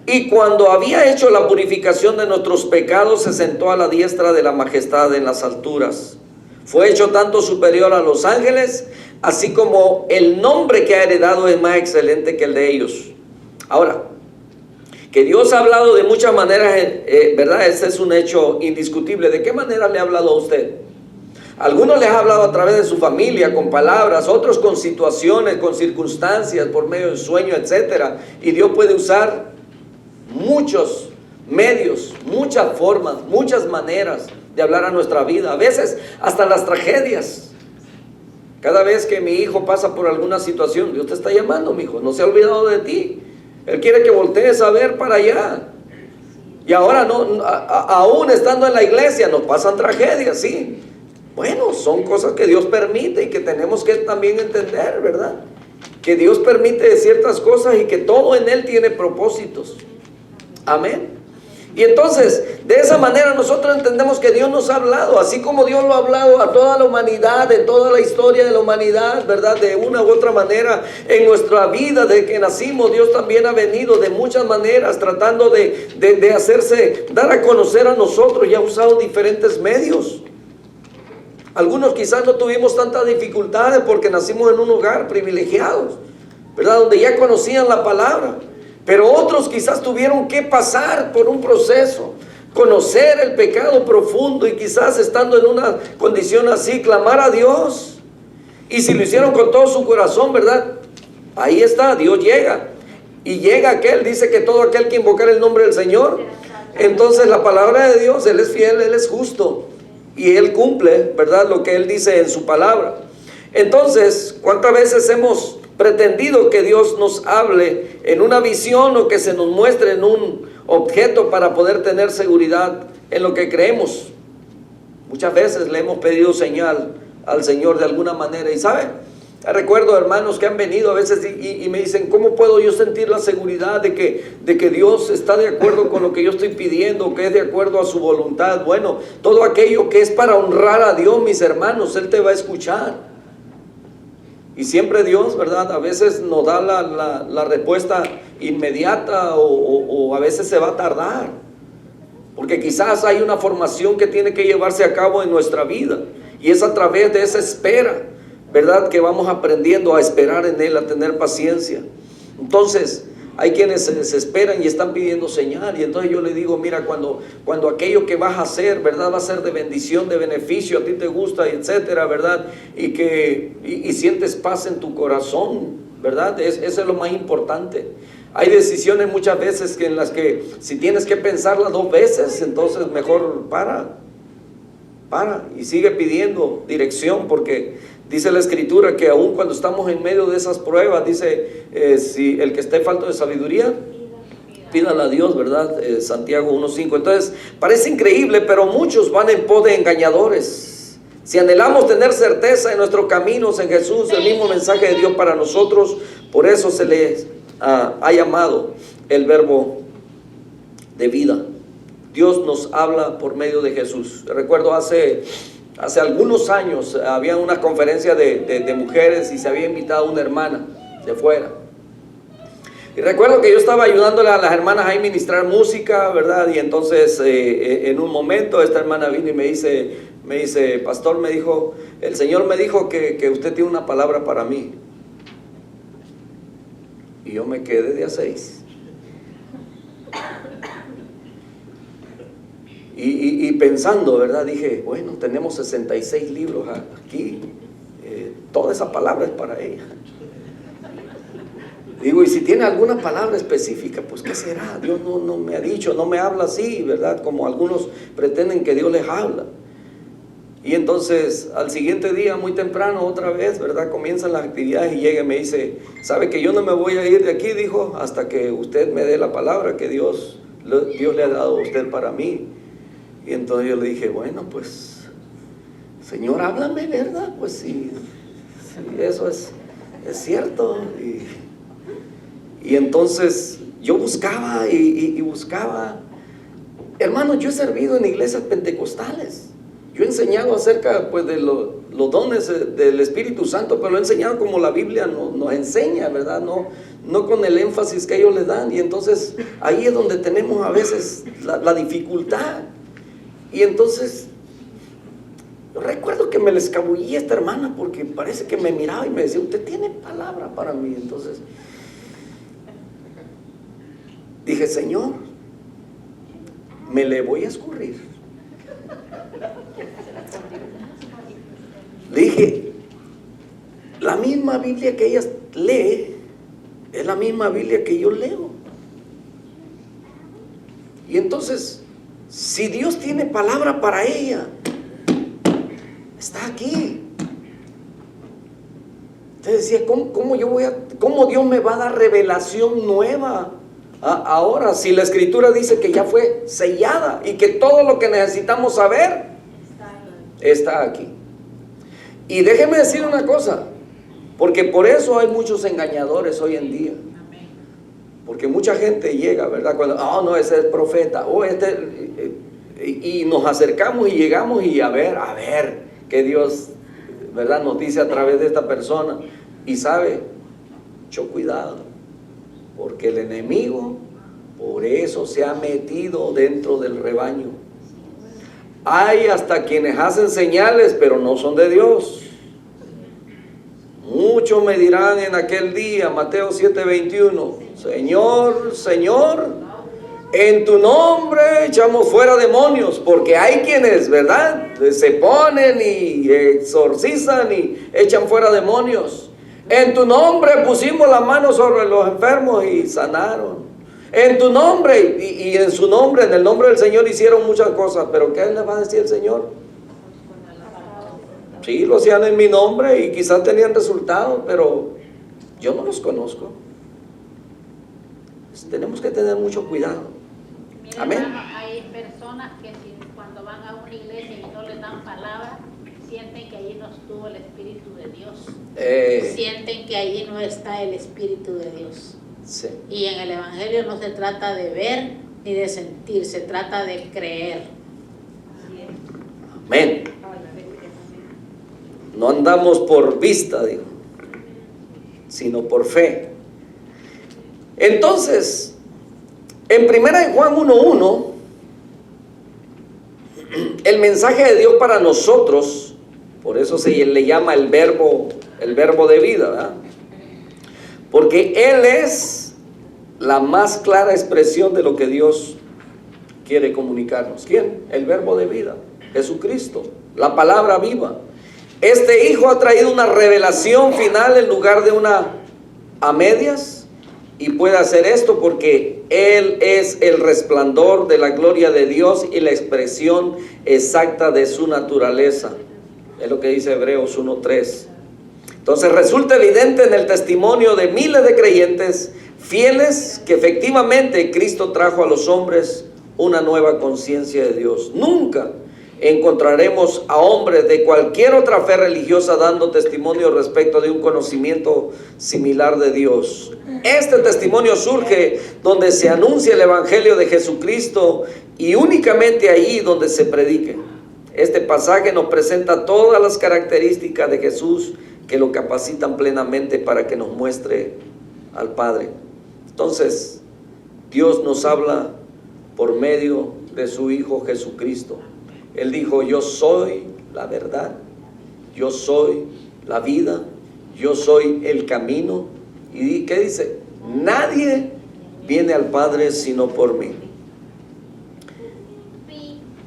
Y cuando había hecho la purificación de nuestros pecados, se sentó a la diestra de la majestad en las alturas. Fue hecho tanto superior a los ángeles, así como el nombre que ha heredado es más excelente que el de ellos. Ahora, que Dios ha hablado de muchas maneras, ¿verdad? Ese es un hecho indiscutible. ¿De qué manera le ha hablado a usted? Algunos les ha hablado a través de su familia, con palabras, otros con situaciones, con circunstancias, por medio de sueños, etc. Y Dios puede usar muchos medios, muchas formas, muchas maneras de hablar a nuestra vida. A veces hasta las tragedias. Cada vez que mi hijo pasa por alguna situación, Dios te está llamando, mi hijo, no se ha olvidado de ti. Él quiere que voltees a ver para allá. Y ahora aún estando en la iglesia nos pasan tragedias, sí. Bueno, son cosas que Dios permite y que tenemos que también entender, ¿verdad? Que Dios permite ciertas cosas y que todo en Él tiene propósitos. Amén. Y entonces, de esa manera nosotros entendemos que Dios nos ha hablado, así como Dios lo ha hablado a toda la humanidad, en toda la historia de la humanidad, ¿verdad? De una u otra manera, en nuestra vida, desde que nacimos, Dios también ha venido de muchas maneras, tratando de hacerse, dar a conocer a nosotros, y ha usado diferentes medios. Algunos quizás no tuvimos tantas dificultades porque nacimos en un hogar privilegiados, ¿verdad? Donde ya conocían la palabra. Pero otros quizás tuvieron que pasar por un proceso, conocer el pecado profundo y quizás estando en una condición así, clamar a Dios. Y si lo hicieron con todo su corazón, ¿verdad? Ahí está, Dios llega. Y llega aquel, dice que todo aquel que invocar el nombre del Señor. Entonces la palabra de Dios, Él es fiel, Él es justo. Y Él cumple, ¿verdad? Lo que Él dice en su palabra. Entonces, ¿cuántas veces hemos pretendido que Dios nos hable en una visión o que se nos muestre en un objeto para poder tener seguridad en lo que creemos? Muchas veces le hemos pedido señal al Señor de alguna manera. Y ¿sabe? Recuerdo hermanos que han venido a veces y me dicen, ¿cómo puedo yo sentir la seguridad de que Dios está de acuerdo con lo que yo estoy pidiendo, que es de acuerdo a su voluntad? Bueno, todo aquello que es para honrar a Dios, mis hermanos, Él te va a escuchar. Y siempre Dios, ¿verdad? A veces nos da la respuesta inmediata o a veces se va a tardar. Porque quizás hay una formación que tiene que llevarse a cabo en nuestra vida. Y es a través de esa espera, ¿verdad? Que vamos aprendiendo a esperar en Él, a tener paciencia. Entonces, hay quienes se desesperan y están pidiendo señal. Y entonces yo le digo, mira, cuando aquello que vas a hacer, ¿verdad? Va a ser de bendición, de beneficio, a ti te gusta, etcétera, ¿verdad? Y sientes paz en tu corazón, ¿verdad? Eso es lo más importante. Hay decisiones muchas veces en las que si tienes que pensarlas 2 veces, entonces mejor para y sigue pidiendo dirección, porque dice la Escritura que aun cuando estamos en medio de esas pruebas, dice, si el que esté falto de sabiduría, pídala a Dios, ¿verdad? Santiago 1:5. Entonces, parece increíble, pero muchos van en pos de engañadores. Si anhelamos tener certeza en nuestros caminos en Jesús, el mismo mensaje de Dios para nosotros, por eso se les ha llamado el verbo de vida. Dios nos habla por medio de Jesús. Recuerdo hace algunos años había una conferencia de mujeres y se había invitado una hermana de fuera. Y recuerdo que yo estaba ayudándole a las hermanas a ministrar música, ¿verdad? Y entonces en un momento esta hermana vino y me dice, pastor, me dijo, el Señor me dijo que usted tiene una palabra para mí. Y yo me quedé de a 6. Y pensando, ¿verdad? Dije, bueno, tenemos 66 libros aquí, toda esa palabra es para ella. Digo, y si tiene alguna palabra específica, pues ¿qué será? Dios no me ha dicho, no me habla así, ¿verdad? Como algunos pretenden que Dios les habla. Y entonces al siguiente día, muy temprano, otra vez, ¿verdad? Comienzan las actividades y llega y me dice, ¿sabe que yo no me voy a ir de aquí? Dijo, hasta que usted me dé la palabra que Dios le ha dado a usted para mí. Y entonces yo le dije, bueno, pues, Señor, háblame, ¿verdad? Pues sí, eso es cierto. Y entonces yo buscaba y buscaba. Hermanos, yo he servido en iglesias pentecostales. Yo he enseñado acerca, pues, de los dones del Espíritu Santo, pero lo he enseñado como la Biblia nos enseña, ¿verdad? No con el énfasis que ellos le dan. Y entonces ahí es donde tenemos a veces la dificultad. Y entonces yo recuerdo que me le escabullí a esta hermana porque parece que me miraba y me decía, usted tiene palabra para mí. Entonces dije, Señor, me le voy a escurrir. Le dije, la misma Biblia que ella lee es la misma Biblia que yo leo. Y entonces, si Dios tiene palabra para ella, está aquí. Entonces decía, ¿cómo Dios me va a dar revelación nueva Ahora, si la Escritura dice que ya fue sellada y que todo lo que necesitamos saber está aquí. Y déjeme decir una cosa, porque por eso hay muchos engañadores hoy en día. Porque mucha gente llega, ¿verdad? Cuando, no, ese es profeta, y nos acercamos y llegamos y a ver que Dios, ¿verdad?, nos dice a través de esta persona. Y sabe, mucho cuidado, porque el enemigo por eso se ha metido dentro del rebaño. Hay hasta quienes hacen señales, pero no son de Dios. Muchos me dirán en aquel día, Mateo 7:21, Señor, Señor, en tu nombre echamos fuera demonios, porque hay quienes, ¿verdad?, se ponen y exorcizan y echan fuera demonios. En tu nombre pusimos la mano sobre los enfermos y sanaron. En tu nombre y en su nombre, en el nombre del Señor hicieron muchas cosas. Pero ¿qué les va a decir el Señor? Sí, lo hacían en mi nombre y quizás tenían resultados, pero yo no los conozco. Tenemos que tener mucho cuidado. Mira, Amén. hermano, hay personas que cuando van a una iglesia y no les dan palabra, sienten que allí no estuvo el Espíritu de Dios. Sienten que allí no está el Espíritu de Dios. Sí. Y en el Evangelio no se trata de ver ni de sentir, se trata de creer. Amén. No andamos por vista, digo, sino por fe. Entonces, en 1 Juan 1:1, el mensaje de Dios para nosotros, por eso se le llama el verbo de vida, ¿verdad? Porque Él es la más clara expresión de lo que Dios quiere comunicarnos. ¿Quién? El verbo de vida, Jesucristo, la palabra viva. Este Hijo ha traído una revelación final en lugar de una a medias, y puede hacer esto porque Él es el resplandor de la gloria de Dios y la expresión exacta de su naturaleza. Es lo que dice Hebreos 1:3. Entonces resulta evidente en el testimonio de miles de creyentes fieles que efectivamente Cristo trajo a los hombres una nueva conciencia de Dios. Nunca encontraremos a hombres de cualquier otra fe religiosa dando testimonio respecto de un conocimiento similar de Dios. Este testimonio surge donde se anuncia el Evangelio de Jesucristo y únicamente allí donde se predique. Este pasaje nos presenta todas las características de Jesús que lo capacitan plenamente para que nos muestre al Padre. Entonces, Dios nos habla por medio de su Hijo Jesucristo. Él dijo: yo soy la verdad, yo soy la vida, yo soy el camino. ¿Y qué dice? Nadie viene al Padre sino por mí.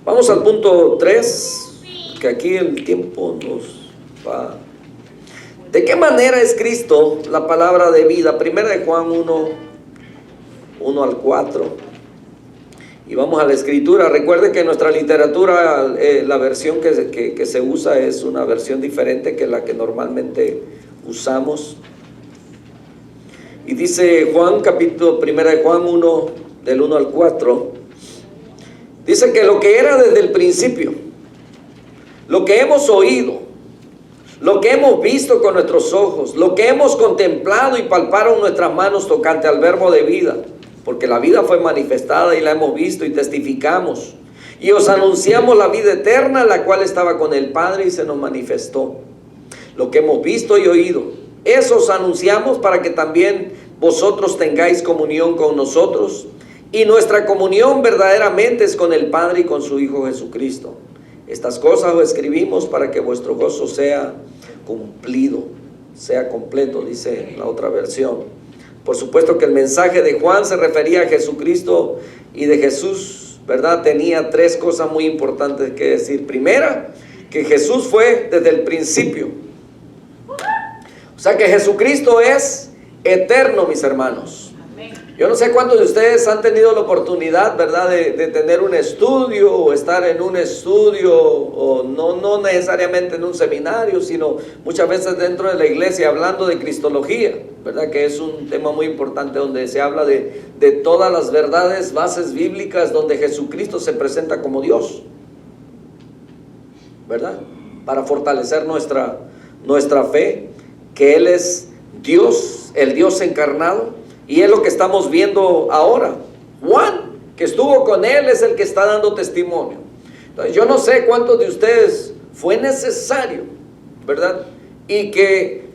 Vamos al punto 3, que aquí el tiempo nos va. ¿De qué manera es Cristo la palabra de vida? 1 Juan 1:1-4. Y vamos a la escritura. Recuerde que nuestra literatura, la versión que se usa es una versión diferente que la que normalmente usamos. Y dice Juan, capítulo 1 de Juan 1, del 1 al 4. Dice que lo que era desde el principio, lo que hemos oído, lo que hemos visto con nuestros ojos, lo que hemos contemplado y palparon nuestras manos tocante al verbo de vida, porque la vida fue manifestada y la hemos visto y testificamos, y os anunciamos la vida eterna, la cual estaba con el Padre y se nos manifestó. Lo que hemos visto y oído, eso os anunciamos para que también vosotros tengáis comunión con nosotros, y nuestra comunión verdaderamente es con el Padre y con su Hijo Jesucristo. Estas cosas os escribimos para que vuestro gozo sea cumplido, sea completo, dice la otra versión. Por supuesto que el mensaje de Juan se refería a Jesucristo y de Jesús, ¿verdad? Tenía tres cosas muy importantes que decir. Primera, que Jesús fue desde el principio. O sea que Jesucristo es eterno, mis hermanos. Yo no sé cuántos de ustedes han tenido la oportunidad, ¿verdad?, de tener un estudio o estar en un estudio, o no necesariamente en un seminario, sino muchas veces dentro de la iglesia hablando de cristología, ¿verdad?, que es un tema muy importante donde se habla de todas las verdades, bases bíblicas, donde Jesucristo se presenta como Dios, ¿verdad?, para fortalecer nuestra fe, que Él es Dios, el Dios encarnado. Y es lo que estamos viendo ahora. Juan, que estuvo con Él, es el que está dando testimonio. Entonces, yo no sé cuántos de ustedes fue necesario, ¿verdad?, y que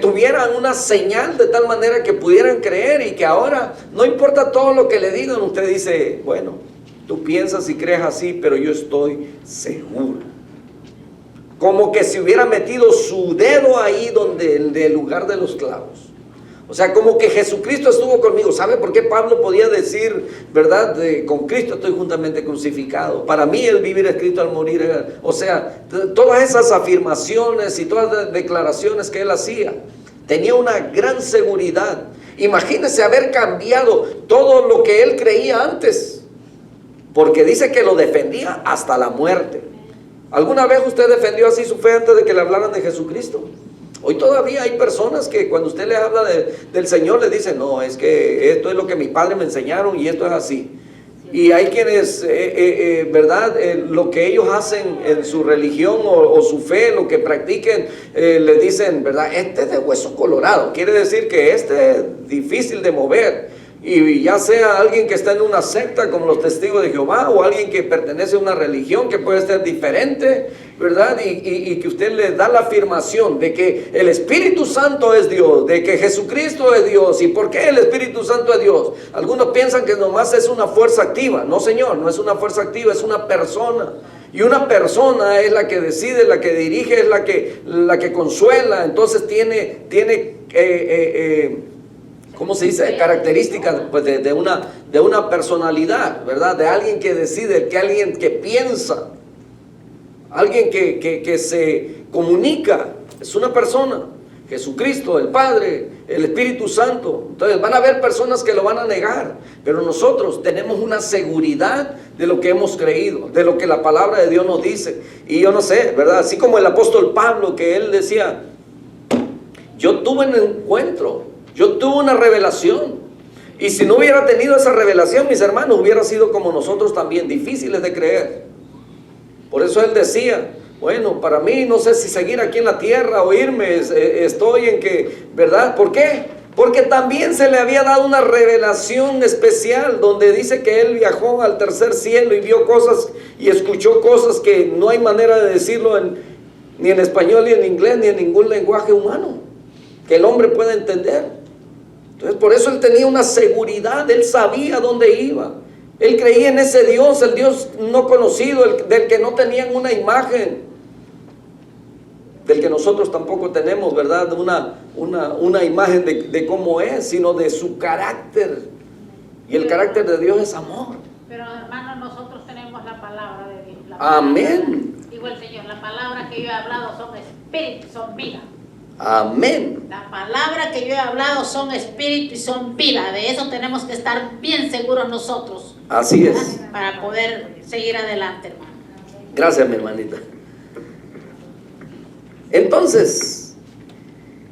tuvieran una señal de tal manera que pudieran creer, y que ahora, no importa todo lo que le digan, usted dice, bueno, tú piensas y crees así, pero yo estoy seguro. Como que si hubiera metido su dedo ahí donde el lugar de los clavos. O sea, como que Jesucristo estuvo conmigo. ¿Sabe por qué Pablo podía decir, verdad, con Cristo estoy juntamente crucificado? Para mí el vivir es Cristo, al morir. O sea, todas esas afirmaciones y todas las declaraciones que él hacía, tenía una gran seguridad. Imagínese haber cambiado todo lo que él creía antes, porque dice que lo defendía hasta la muerte. ¿Alguna vez usted defendió así su fe antes de que le hablaran de Jesucristo? Hoy todavía hay personas que cuando usted le habla del Señor le dicen, no, es que esto es lo que mi padre me enseñaron y esto es así. Y hay quienes, ¿verdad?, lo que ellos hacen en su religión o su fe, lo que practiquen, le dicen, ¿verdad?, este es de hueso colorado. Quiere decir que este es difícil de mover. Y ya sea alguien que está en una secta como los Testigos de Jehová, o alguien que pertenece a una religión que puede ser diferente, ¿verdad?, y que usted le da la afirmación de que el Espíritu Santo es Dios, de que Jesucristo es Dios. ¿Y por qué el Espíritu Santo es Dios? Algunos piensan que nomás es una fuerza activa. No, señor, no es una fuerza activa, es una persona. Y una persona es la que decide, la que dirige, es la que consuela. Entonces tiene ¿cómo se dice?, características, pues, de una personalidad, ¿verdad?, de alguien que decide, que alguien que piensa, alguien que se comunica. Es una persona, Jesucristo, el Padre, el Espíritu Santo. Entonces van a haber personas que lo van a negar, pero nosotros tenemos una seguridad de lo que hemos creído, de lo que la palabra de Dios nos dice. Y yo no sé, ¿verdad?, así como el apóstol Pablo, que él decía, yo tuve un encuentro, yo tuve una revelación, y si no hubiera tenido esa revelación, mis hermanos, hubiera sido como nosotros también, difíciles de creer. Por eso él decía, bueno, para mí no sé si seguir aquí en la tierra o irme, estoy en que, ¿verdad? ¿Por qué? Porque también se le había dado una revelación especial, donde dice que él viajó al tercer cielo y vio cosas y escuchó cosas que no hay manera de decirlo ni en español, ni en inglés, ni en ningún lenguaje humano que el hombre pueda entender. Entonces, por eso él tenía una seguridad, él sabía dónde iba. Él creía en ese Dios, el Dios no conocido, del que no tenían una imagen, del que nosotros tampoco tenemos, ¿verdad?, una imagen de cómo es, sino de su carácter. Y el carácter de Dios es amor. Pero hermanos, nosotros tenemos la palabra de Dios. Amén. Digo el Señor, la palabra que yo he hablado son espíritu, son vida. Amén. La palabra que yo he hablado son espíritu y son vida. De eso tenemos que estar bien seguros nosotros. Así es. Para poder seguir adelante, hermano. Gracias, mi hermanita. Entonces,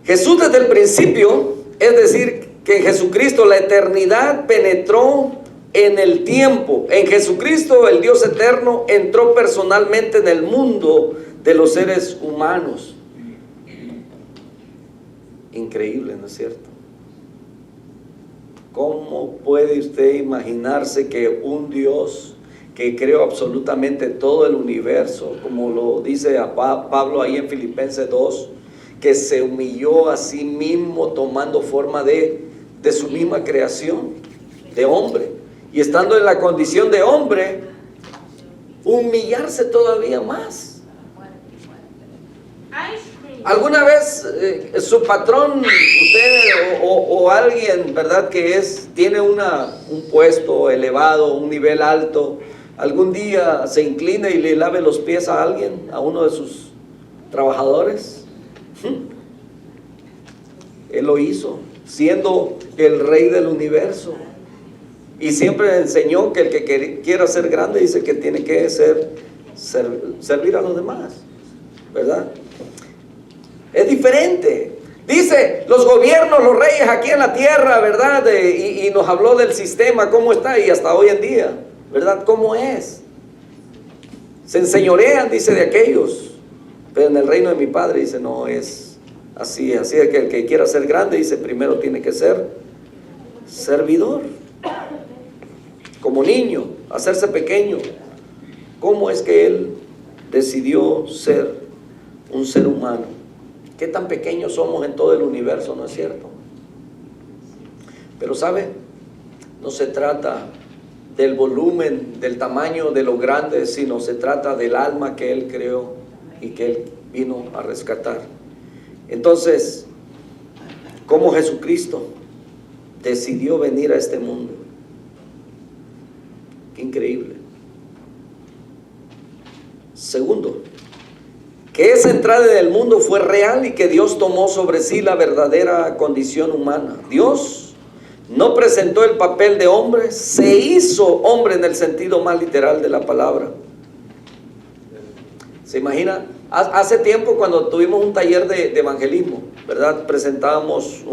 Jesús desde el principio, es decir, que en Jesucristo la eternidad penetró en el tiempo. En Jesucristo el Dios eterno entró personalmente en el mundo de los seres humanos. Increíble, ¿no es cierto? ¿Cómo puede usted imaginarse que un Dios que creó absolutamente todo el universo, como lo dice a Pablo ahí en Filipenses 2, que se humilló a sí mismo tomando forma de su misma creación, de hombre, y estando en la condición de hombre, humillarse todavía más? ¿Alguna vez su patrón, usted o alguien, ¿verdad?, que tiene un puesto elevado, un nivel alto, algún día se incline y le lave los pies a alguien, a uno de sus trabajadores? Él lo hizo siendo el rey del universo. Y siempre enseñó que el que quiera ser grande, dice que tiene que servir a los demás, ¿verdad? Es diferente. Dice, los gobiernos, los reyes aquí en la tierra, ¿verdad? Y nos habló del sistema, cómo está, y hasta hoy en día, ¿verdad? ¿Cómo es? Se enseñorean, dice, de aquellos. Pero en el reino de mi Padre, dice, no es así. Así es que el que quiera ser grande, dice, primero tiene que ser servidor. Como niño, hacerse pequeño. ¿Cómo es que él decidió ser un ser humano? ¿Qué tan pequeños somos en todo el universo, no es cierto? Pero ¿sabe? No se trata del volumen, del tamaño, de lo grande, sino se trata del alma que él creó y que él vino a rescatar. Entonces, ¿cómo Jesucristo decidió venir a este mundo? Qué increíble. Segundo, que esa entrada en el mundo fue real y que Dios tomó sobre sí la verdadera condición humana. Dios no presentó el papel de hombre, se hizo hombre en el sentido más literal de la palabra. ¿Se imagina? Hace tiempo, cuando tuvimos un taller de evangelismo, ¿verdad? Presentábamos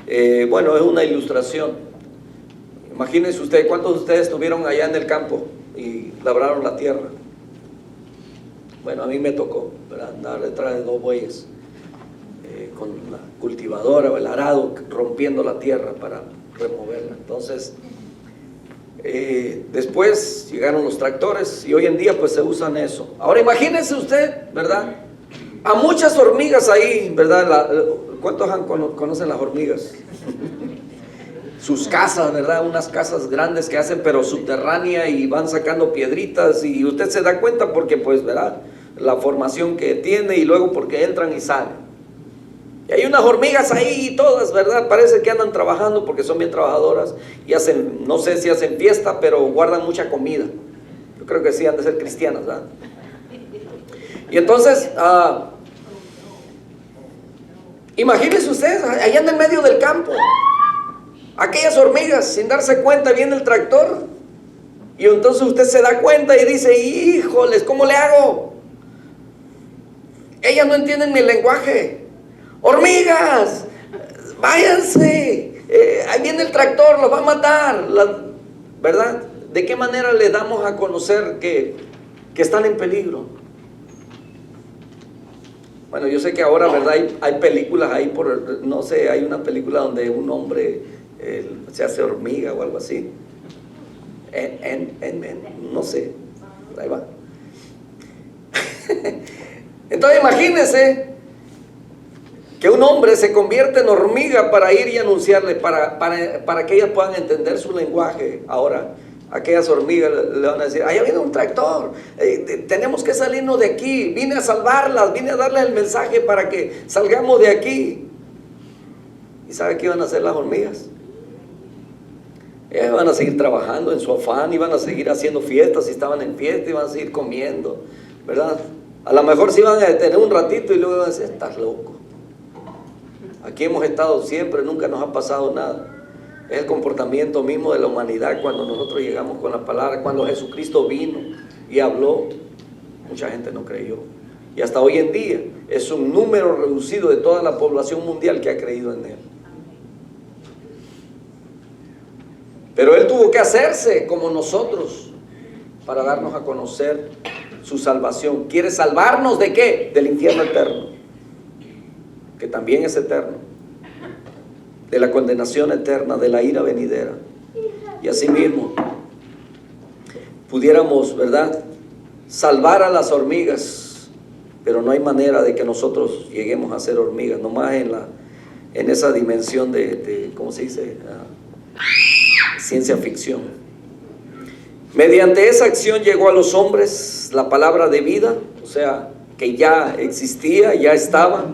es una ilustración. Imagínense ustedes, ¿cuántos de ustedes estuvieron allá en el campo y labraron la tierra? Bueno, a mí me tocó, ¿verdad? Andar detrás de 2 bueyes con la cultivadora o el arado, rompiendo la tierra para removerla. Entonces, después llegaron los tractores y hoy en día pues se usan eso. Ahora imagínense usted, ¿verdad? A muchas hormigas ahí, ¿verdad? ¿Cuántos conocen las hormigas? Sus casas, ¿verdad? Unas casas grandes que hacen, pero subterránea, y van sacando piedritas, y usted se da cuenta porque, pues, ¿verdad? La formación que tiene, y luego porque entran y salen. Y hay unas hormigas ahí todas, ¿verdad? Parece que andan trabajando porque son bien trabajadoras y hacen, no sé si hacen fiesta, pero guardan mucha comida. Yo creo que sí, han de ser cristianas, ¿verdad? Y entonces, imagínense ustedes, allá en el medio del campo, aquellas hormigas, sin darse cuenta, viene el tractor, y entonces usted se da cuenta y dice, híjoles, ¿cómo le hago? Ellas no entienden mi lenguaje. Hormigas, váyanse, ahí viene el tractor, los va a matar, ¿verdad? ¿De qué manera le damos a conocer que están en peligro? Bueno, yo sé que ahora, ¿verdad? Hay películas ahí, no sé, hay una película donde un hombre se hace hormiga o algo así. No sé, ahí va. Entonces imagínense que un hombre se convierte en hormiga para ir y anunciarle, para que ellas puedan entender su lenguaje. Ahora, aquellas hormigas le van a decir, allá viene un tractor, tenemos que salirnos de aquí, vine a salvarlas, vine a darles el mensaje para que salgamos de aquí. ¿Y sabe qué iban a hacer las hormigas? Ellas van a seguir trabajando en su afán, iban a seguir haciendo fiestas, si estaban en fiesta, iban a seguir comiendo, ¿verdad? A lo mejor se iban a detener un ratito y luego iban a decir, estás loco. Aquí hemos estado siempre, nunca nos ha pasado nada. Es el comportamiento mismo de la humanidad cuando nosotros llegamos con la palabra. Cuando Jesucristo vino y habló, mucha gente no creyó. Y hasta hoy en día es un número reducido de toda la población mundial que ha creído en Él. Pero Él tuvo que hacerse como nosotros para darnos a conocer su salvación. ¿Quiere salvarnos de qué? Del infierno eterno, que también es eterno, de la condenación eterna, de la ira venidera. Y asimismo pudiéramos, ¿verdad?, salvar a las hormigas, pero no hay manera de que nosotros lleguemos a ser hormigas, nomás en esa dimensión de ¿cómo se dice? Ciencia ficción. Mediante esa acción llegó a los hombres la palabra de vida, o sea, que ya existía, ya estaba,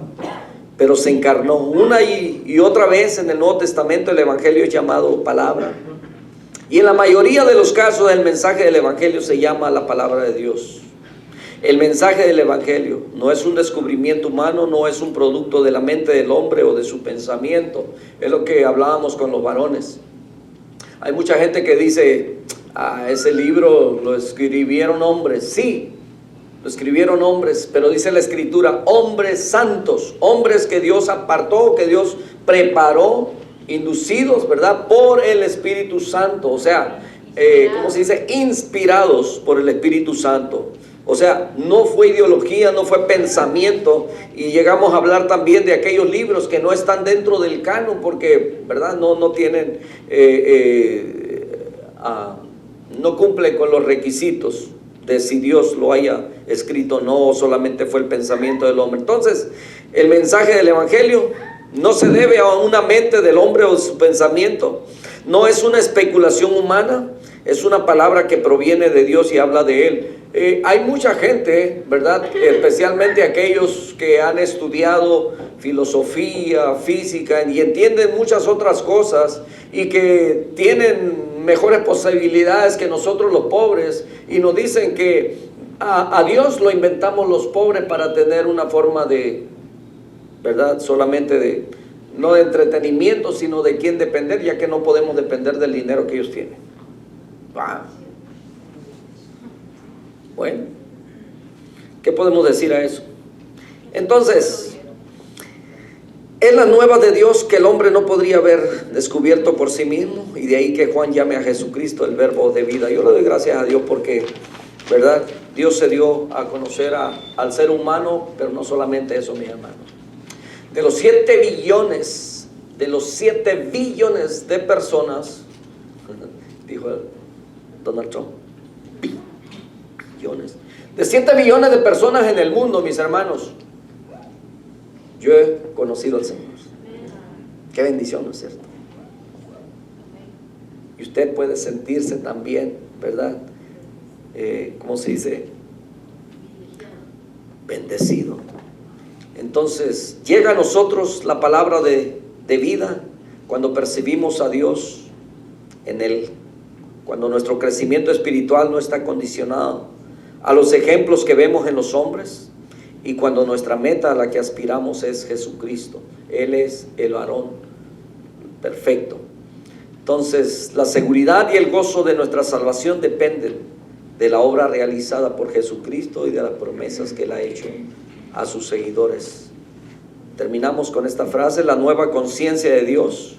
pero se encarnó. Una y otra vez en el Nuevo Testamento el Evangelio es llamado palabra, y en la mayoría de los casos el mensaje del Evangelio se llama la palabra de Dios. El mensaje del Evangelio no es un descubrimiento humano, no es un producto de la mente del hombre o de su pensamiento. Es lo que hablábamos con los varones. Hay mucha gente que dice, ese libro lo escribieron hombres. Sí, lo escribieron hombres, pero dice la Escritura, hombres santos, hombres que Dios apartó, que Dios preparó, inducidos, ¿verdad?, por el Espíritu Santo. O sea, ¿cómo se dice? Inspirados por el Espíritu Santo. O sea, no fue ideología, no fue pensamiento. Y llegamos a hablar también de aquellos libros que no están dentro del canon porque, ¿verdad?, no tienen, no cumplen con los requisitos de si Dios lo haya escrito o no, solamente fue el pensamiento del hombre. Entonces, el mensaje del Evangelio no se debe a una mente del hombre o su pensamiento. No es una especulación humana, es una palabra que proviene de Dios y habla de Él. Hay mucha gente, ¿verdad?, especialmente aquellos que han estudiado filosofía, física y entienden muchas otras cosas y que tienen mejores posibilidades que nosotros los pobres, y nos dicen que a Dios lo inventamos los pobres para tener una forma de, ¿verdad?, solamente de, no de entretenimiento, sino de quién depender, ya que no podemos depender del dinero que ellos tienen. Bueno, ¿qué podemos decir a eso? Entonces, es la nueva de Dios que el hombre no podría haber descubierto por sí mismo, y de ahí que Juan llame a Jesucristo el verbo de vida. Yo le doy gracias a Dios porque, ¿verdad?, Dios se dio a conocer al ser humano, pero no solamente eso, mis hermanos. De los 7 billones de personas, dijo Donald Trump, billones, de 7 billones de personas en el mundo, mis hermanos, yo he conocido al Señor. Qué bendición, ¿no es cierto? Y usted puede sentirse también, ¿verdad?, ¿cómo se dice? Bendecido. Entonces, llega a nosotros la palabra de vida cuando percibimos a Dios en Él, cuando nuestro crecimiento espiritual no está condicionado a los ejemplos que vemos en los hombres, y cuando nuestra meta a la que aspiramos es Jesucristo. Él es el varón perfecto. Entonces, la seguridad y el gozo de nuestra salvación dependen de la obra realizada por Jesucristo y de las promesas que Él ha hecho a sus seguidores. Terminamos con esta frase: la nueva conciencia de Dios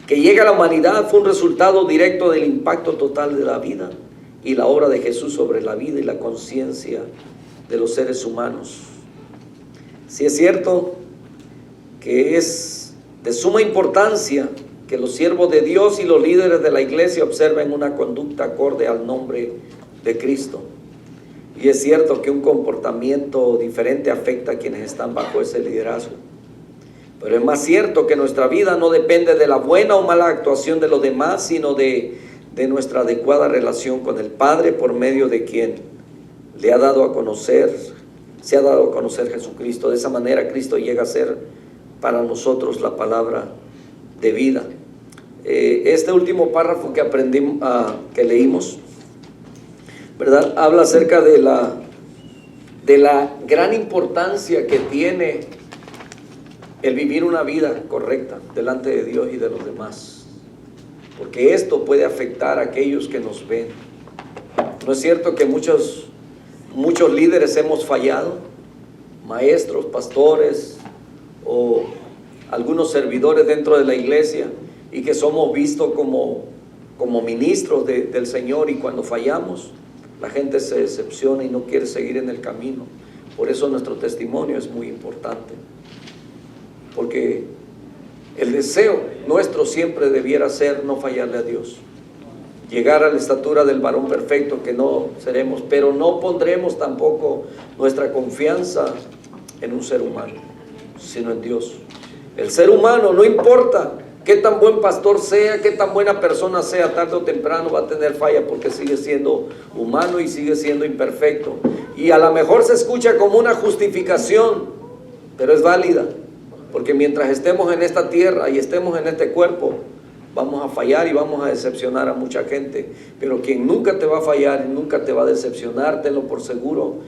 que llega a la humanidad fue un resultado directo del impacto total de la vida y la obra de Jesús sobre la vida y la conciencia de los seres humanos. Sí es cierto que es de suma importancia que los siervos de Dios y los líderes de la iglesia observen una conducta acorde al nombre de Cristo. Y es cierto que un comportamiento diferente afecta a quienes están bajo ese liderazgo. Pero es más cierto que nuestra vida no depende de la buena o mala actuación de los demás, sino de nuestra adecuada relación con el Padre, por medio de quien se ha dado a conocer Jesucristo. De esa manera Cristo llega a ser para nosotros la palabra de vida. Este último párrafo que leímos, ¿verdad?, habla acerca de la gran importancia que tiene el vivir una vida correcta delante de Dios y de los demás, porque esto puede afectar a aquellos que nos ven. ¿No es cierto que muchos líderes hemos fallado? Maestros, pastores o algunos servidores dentro de la iglesia, y que somos vistos como ministros del Señor, y cuando fallamos la gente se decepciona y no quiere seguir en el camino. Por eso nuestro testimonio es muy importante, porque el deseo nuestro siempre debiera ser no fallarle a Dios, llegar a la estatura del varón perfecto, que no seremos, pero no pondremos tampoco nuestra confianza en un ser humano, sino en Dios. El ser humano, no importa qué tan buen pastor sea, qué tan buena persona sea, tarde o temprano va a tener falla, porque sigue siendo humano y sigue siendo imperfecto. Y a lo mejor se escucha como una justificación, pero es válida, porque mientras estemos en esta tierra y estemos en este cuerpo, vamos a fallar y vamos a decepcionar a mucha gente. Pero quien nunca te va a fallar y nunca te va a decepcionar, tenlo por seguro,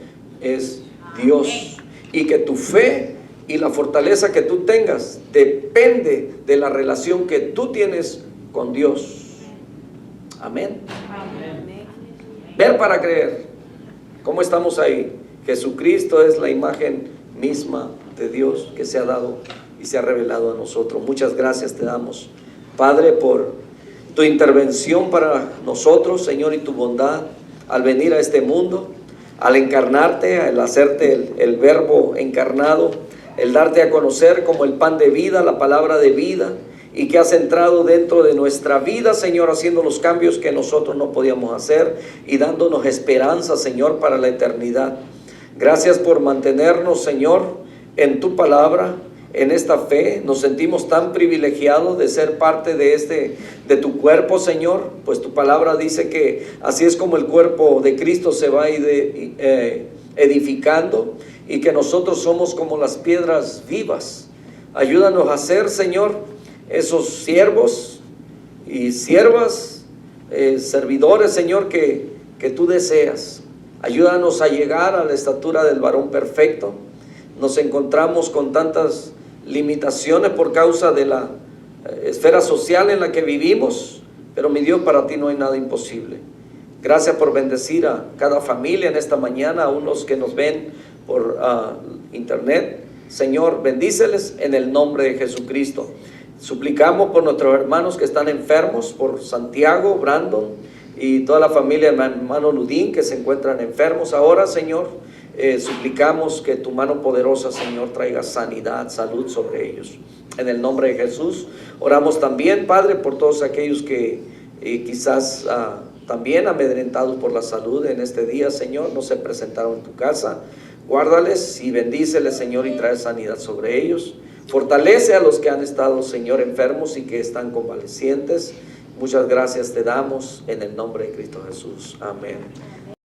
es Dios, y que tu fe y la fortaleza que tú tengas depende de la relación que tú tienes con Dios. Amén. Ver para creer. ¿Cómo estamos ahí? Jesucristo es la imagen misma de Dios que se ha dado y se ha revelado a nosotros. Muchas gracias te damos, Padre, por tu intervención para nosotros, Señor, y tu bondad al venir a este mundo, al encarnarte, al hacerte el verbo encarnado, el darte a conocer como el pan de vida, la palabra de vida, y que has entrado dentro de nuestra vida, Señor, haciendo los cambios que nosotros no podíamos hacer y dándonos esperanza, Señor, para la eternidad. Gracias por mantenernos, Señor, en tu palabra, en esta fe. Nos sentimos tan privilegiados de ser parte de tu cuerpo, Señor, pues tu palabra dice que así es como el cuerpo de Cristo se va edificando, y que nosotros somos como las piedras vivas. Ayúdanos a ser, Señor, esos siervos y siervas, servidores, Señor, que tú deseas. Ayúdanos a llegar a la estatura del varón perfecto. Nos encontramos con tantas limitaciones por causa de la esfera social en la que vivimos, pero mi Dios, para ti no hay nada imposible. Gracias por bendecir a cada familia en esta mañana, a unos que nos ven por internet. Señor, bendíceles en el nombre de Jesucristo. Suplicamos por nuestros hermanos que están enfermos, por Santiago, Brandon y toda la familia de hermano Ludín que se encuentran enfermos ahora, Señor. Suplicamos que tu mano poderosa, Señor, traiga sanidad, salud sobre ellos. En el nombre de Jesús. Oramos también, Padre, por todos aquellos que quizás también amedrentados por la salud en este día, Señor, no se presentaron en tu casa. Guárdales y bendíceles, Señor, y trae sanidad sobre ellos. Fortalece a los que han estado, Señor, enfermos y que están convalecientes. Muchas gracias te damos en el nombre de Cristo Jesús. Amén.